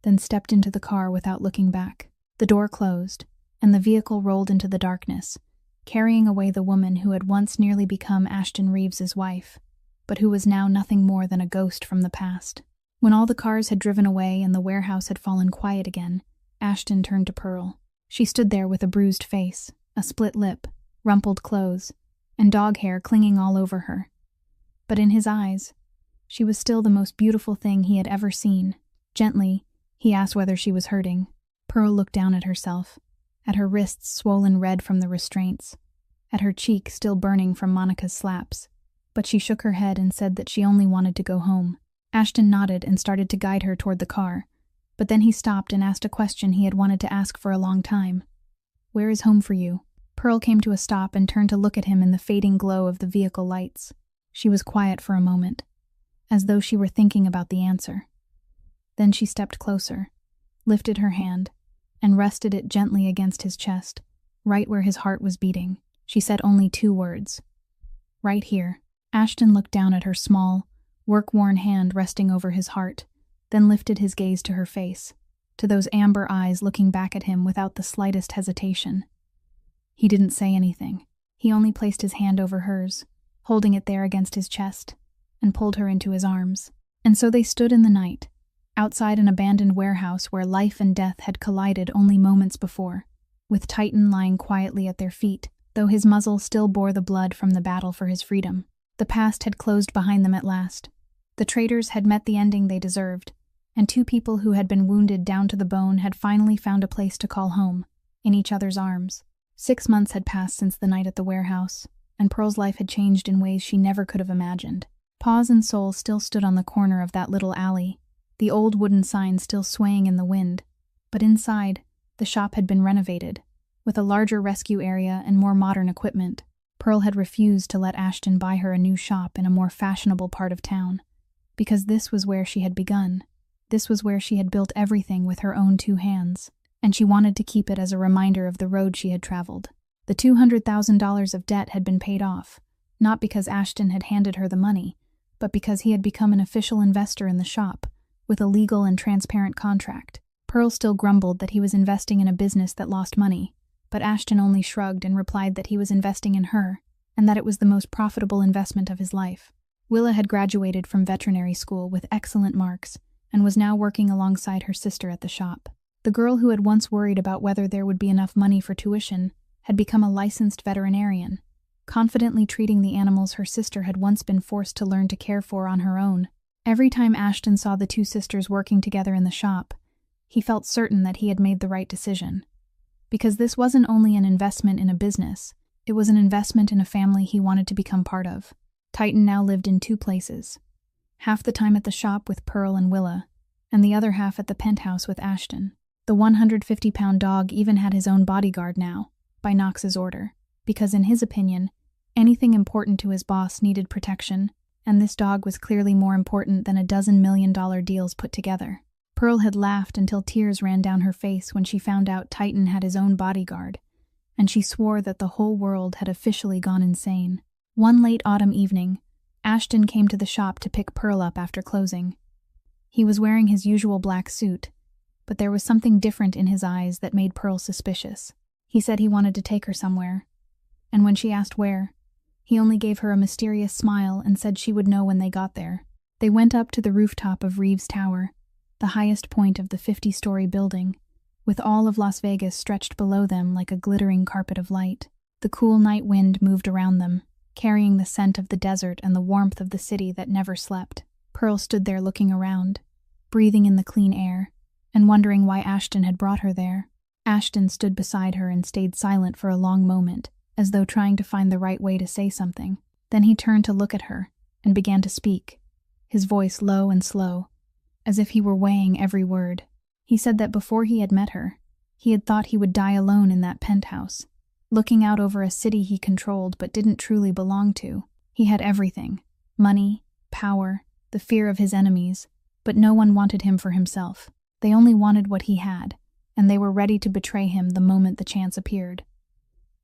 then stepped into the car without looking back. The door closed, and the vehicle rolled into the darkness, carrying away the woman who had once nearly become Ashton Reeves's wife, but who was now nothing more than a ghost from the past. When all the cars had driven away and the warehouse had fallen quiet again, Ashton turned to Pearl. She stood there with a bruised face, a split lip, rumpled clothes, and dog hair clinging all over her. But in his eyes, she was still the most beautiful thing he had ever seen. Gently, he asked whether she was hurting. Pearl looked down at herself, at her wrists swollen red from the restraints, at her cheek still burning from Monica's slaps. but she shook her head and said that she only wanted to go home. Ashton nodded and started to guide her toward the car, but then he stopped and asked a question he had wanted to ask for a long time. "Where is home for you?" Pearl came to a stop and turned to look at him in the fading glow of the vehicle lights. She was quiet for a moment, as though she were thinking about the answer. Then she stepped closer, lifted her hand, and rested it gently against his chest, right where his heart was beating. She said only 2 words. "Right here." Ashton looked down at her small, work-worn hand resting over his heart, then lifted his gaze to her face, to those amber eyes looking back at him without the slightest hesitation. He didn't say anything. He only placed his hand over hers, holding it there against his chest, and pulled her into his arms. And so they stood in the night, outside an abandoned warehouse where life and death had collided only moments before, with Titan lying quietly at their feet, though his muzzle still bore the blood from the battle for his freedom. The past had closed behind them at last. The traitors had met the ending they deserved, and 2 people who had been wounded down to the bone had finally found a place to call home, in each other's arms. 6 months had passed since the night at the warehouse, and Pearl's life had changed in ways she never could have imagined. Paws and Soul still stood on the corner of that little alley, the old wooden sign still swaying in the wind, but inside, the shop had been renovated, with a larger rescue area and more modern equipment. Pearl had refused to let Ashton buy her a new shop in a more fashionable part of town, because this was where she had begun. This was where she had built everything with her own 2 hands, and she wanted to keep it as a reminder of the road she had traveled. The $200,000 of debt had been paid off, not because Ashton had handed her the money, but because he had become an official investor in the shop, with a legal and transparent contract. Pearl still grumbled that he was investing in a business that lost money, but Ashton only shrugged and replied that he was investing in her, and that it was the most profitable investment of his life. Willa had graduated from veterinary school with excellent marks, and was now working alongside her sister at the shop. The girl who had once worried about whether there would be enough money for tuition had become a licensed veterinarian, confidently treating the animals her sister had once been forced to learn to care for on her own. Every time Ashton saw the 2 sisters working together in the shop, he felt certain that he had made the right decision. Because this wasn't only an investment in a business, it was an investment in a family he wanted to become part of. Titan now lived in 2 places, half the time at the shop with Pearl and Willa, and the other half at the penthouse with Ashton. The 150-pound dog even had his own bodyguard now, by Knox's order, because in his opinion, anything important to his boss needed protection, and this dog was clearly more important than a dozen $1 million deals put together. Pearl had laughed until tears ran down her face when she found out Titan had his own bodyguard, and she swore that the whole world had officially gone insane. One late autumn evening, Ashton came to the shop to pick Pearl up after closing. He was wearing his usual black suit, but there was something different in his eyes that made Pearl suspicious. He said he wanted to take her somewhere, and when she asked where, he only gave her a mysterious smile and said she would know when they got there. They went up to the rooftop of Reeves Tower, the highest point of the 50-story building, with all of Las Vegas stretched below them like a glittering carpet of light. The cool night wind moved around them, carrying the scent of the desert and the warmth of the city that never slept. Pearl stood there looking around, breathing in the clean air, and wondering why Ashton had brought her there. Ashton stood beside her and stayed silent for a long moment, as though trying to find the right way to say something. Then he turned to look at her, and began to speak, his voice low and slow, as if he were weighing every word. He said that before he had met her, he had thought he would die alone in that penthouse, looking out over a city he controlled but didn't truly belong to. He had everything: money, power, the fear of his enemies, but no one wanted him for himself. They only wanted what he had, and they were ready to betray him the moment the chance appeared.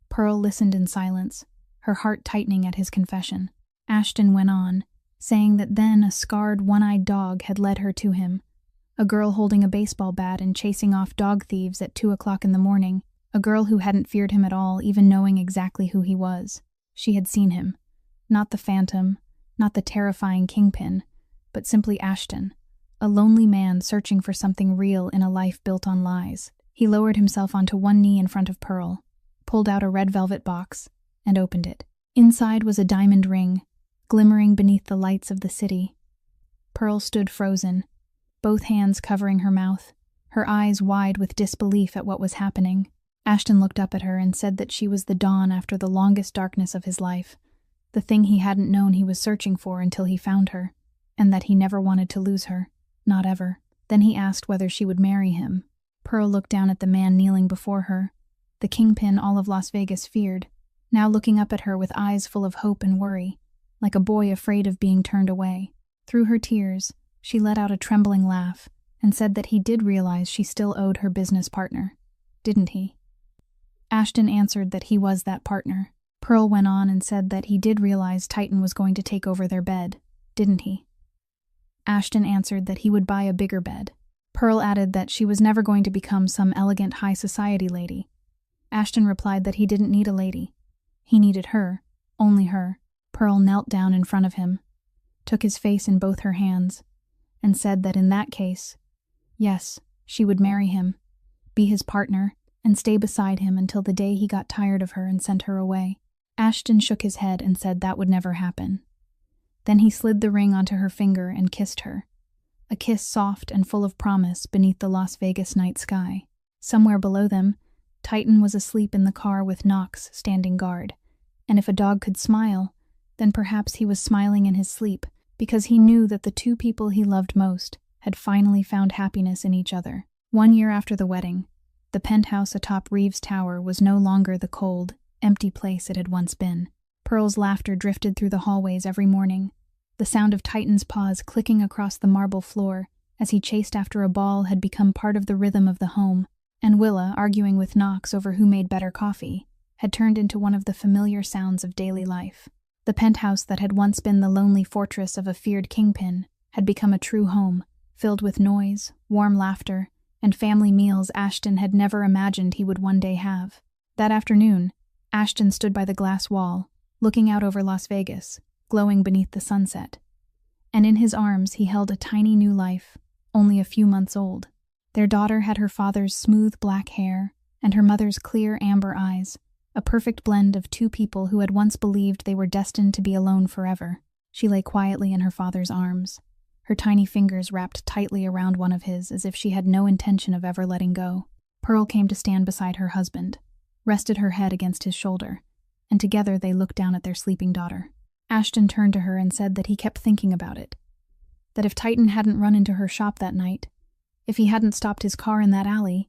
Pearl listened in silence, her heart tightening at his confession. Ashton went on, saying that then a scarred, one-eyed dog had led her to him, a girl holding a baseball bat and chasing off dog thieves at 2 o'clock in the morning, a girl who hadn't feared him at all, even knowing exactly who he was. She had seen him, not the phantom, not the terrifying kingpin, but simply Ashton, a lonely man searching for something real in a life built on lies. He lowered himself onto one knee in front of Pearl, pulled out a red velvet box, and opened it. Inside was a diamond ring, glimmering beneath the lights of the city. Pearl stood frozen, both hands covering her mouth, her eyes wide with disbelief at what was happening. Ashton looked up at her and said that she was the dawn after the longest darkness of his life, the thing he hadn't known he was searching for until he found her, and that he never wanted to lose her, not ever. Then he asked whether she would marry him. Pearl looked down at the man kneeling before her, the kingpin all of Las Vegas feared, now looking up at her with eyes full of hope and worry, like a boy afraid of being turned away. Through her tears, she let out a trembling laugh and said that he did realize she still owed her business partner. Didn't he? Ashton answered that he was that partner. Pearl went on and said that he did realize Titan was going to take over their bed. Didn't he? Ashton answered that he would buy a bigger bed. Pearl added that she was never going to become some elegant high society lady. Ashton replied that he didn't need a lady. He needed her, only her. Pearl knelt down in front of him, took his face in both her hands, and said that in that case, yes, she would marry him, be his partner, and stay beside him until the day he got tired of her and sent her away. Ashton shook his head and said that would never happen. Then he slid the ring onto her finger and kissed her, a kiss soft and full of promise beneath the Las Vegas night sky. Somewhere below them, Titan was asleep in the car with Knox standing guard, and if a dog could smile, then perhaps he was smiling in his sleep because he knew that the two people he loved most had finally found happiness in each other. 1 year after the wedding, the penthouse atop Reeves Tower was no longer the cold, empty place it had once been. Pearl's laughter drifted through the hallways every morning. The sound of Titan's paws clicking across the marble floor as he chased after a ball had become part of the rhythm of the home, and Willa, arguing with Knox over who made better coffee, had turned into one of the familiar sounds of daily life. The penthouse that had once been the lonely fortress of a feared kingpin had become a true home, filled with noise, warm laughter, and family meals Ashton had never imagined he would one day have. That afternoon, Ashton stood by the glass wall, looking out over Las Vegas, glowing beneath the sunset. And in his arms he held a tiny new life, only a few months old. Their daughter had her father's smooth black hair and her mother's clear amber eyes, a perfect blend of two people who had once believed they were destined to be alone forever. She lay quietly in her father's arms, her tiny fingers wrapped tightly around one of his as if she had no intention of ever letting go. Pearl came to stand beside her husband, rested her head against his shoulder, and together they looked down at their sleeping daughter. Ashton turned to her and said that he kept thinking about it, that if Titan hadn't run into her shop that night, if he hadn't stopped his car in that alley,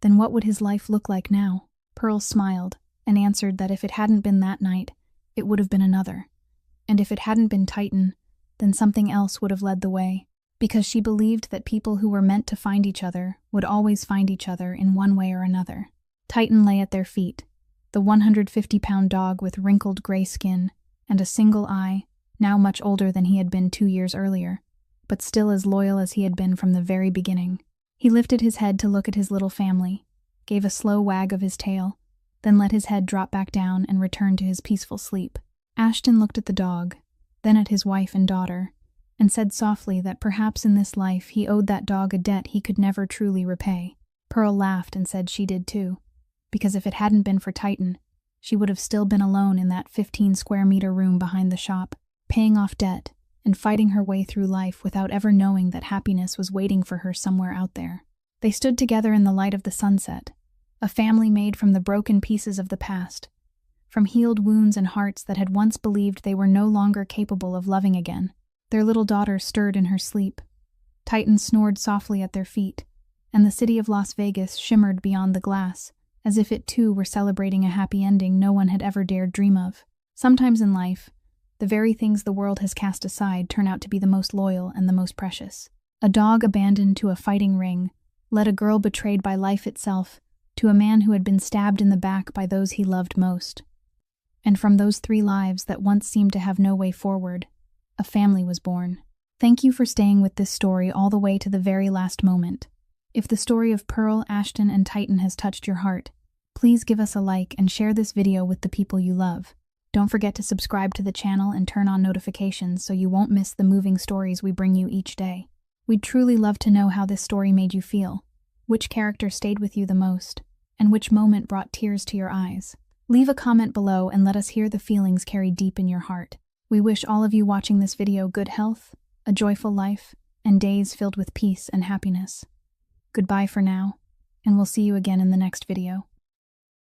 then what would his life look like now? Pearl smiled and answered that if it hadn't been that night, it would have been another. And if it hadn't been Titan, then something else would have led the way, because she believed that people who were meant to find each other would always find each other in one way or another. Titan lay at their feet, the 150-pound dog with wrinkled gray skin and a single eye, now much older than he had been 2 years earlier, but still as loyal as he had been from the very beginning. He lifted his head to look at his little family, gave a slow wag of his tail, then let his head drop back down and return to his peaceful sleep. Ashton looked at the dog, then at his wife and daughter, and said softly that perhaps in this life he owed that dog a debt he could never truly repay. Pearl laughed and said she did too, because if it hadn't been for Titan, she would have still been alone in that 15-square-meter room behind the shop, paying off debt and fighting her way through life without ever knowing that happiness was waiting for her somewhere out there. They stood together in the light of the sunset, a family made from the broken pieces of the past, from healed wounds and hearts that had once believed they were no longer capable of loving again. Their little daughter stirred in her sleep. Titan snored softly at their feet, and the city of Las Vegas shimmered beyond the glass, as if it too were celebrating a happy ending no one had ever dared dream of. Sometimes in life, the very things the world has cast aside turn out to be the most loyal and the most precious. A dog abandoned to a fighting ring led a girl betrayed by life itself to a man who had been stabbed in the back by those he loved most. And from those 3 lives that once seemed to have no way forward, a family was born. Thank you for staying with this story all the way to the very last moment. If the story of Pearl, Ashton, and Titan has touched your heart, please give us a like and share this video with the people you love. Don't forget to subscribe to the channel and turn on notifications so you won't miss the moving stories we bring you each day. We'd truly love to know how this story made you feel, which character stayed with you the most, and which moment brought tears to your eyes. Leave a comment below and let us hear the feelings carried deep in your heart. We wish all of you watching this video good health, a joyful life, and days filled with peace and happiness. Goodbye for now, and we'll see you again in the next video.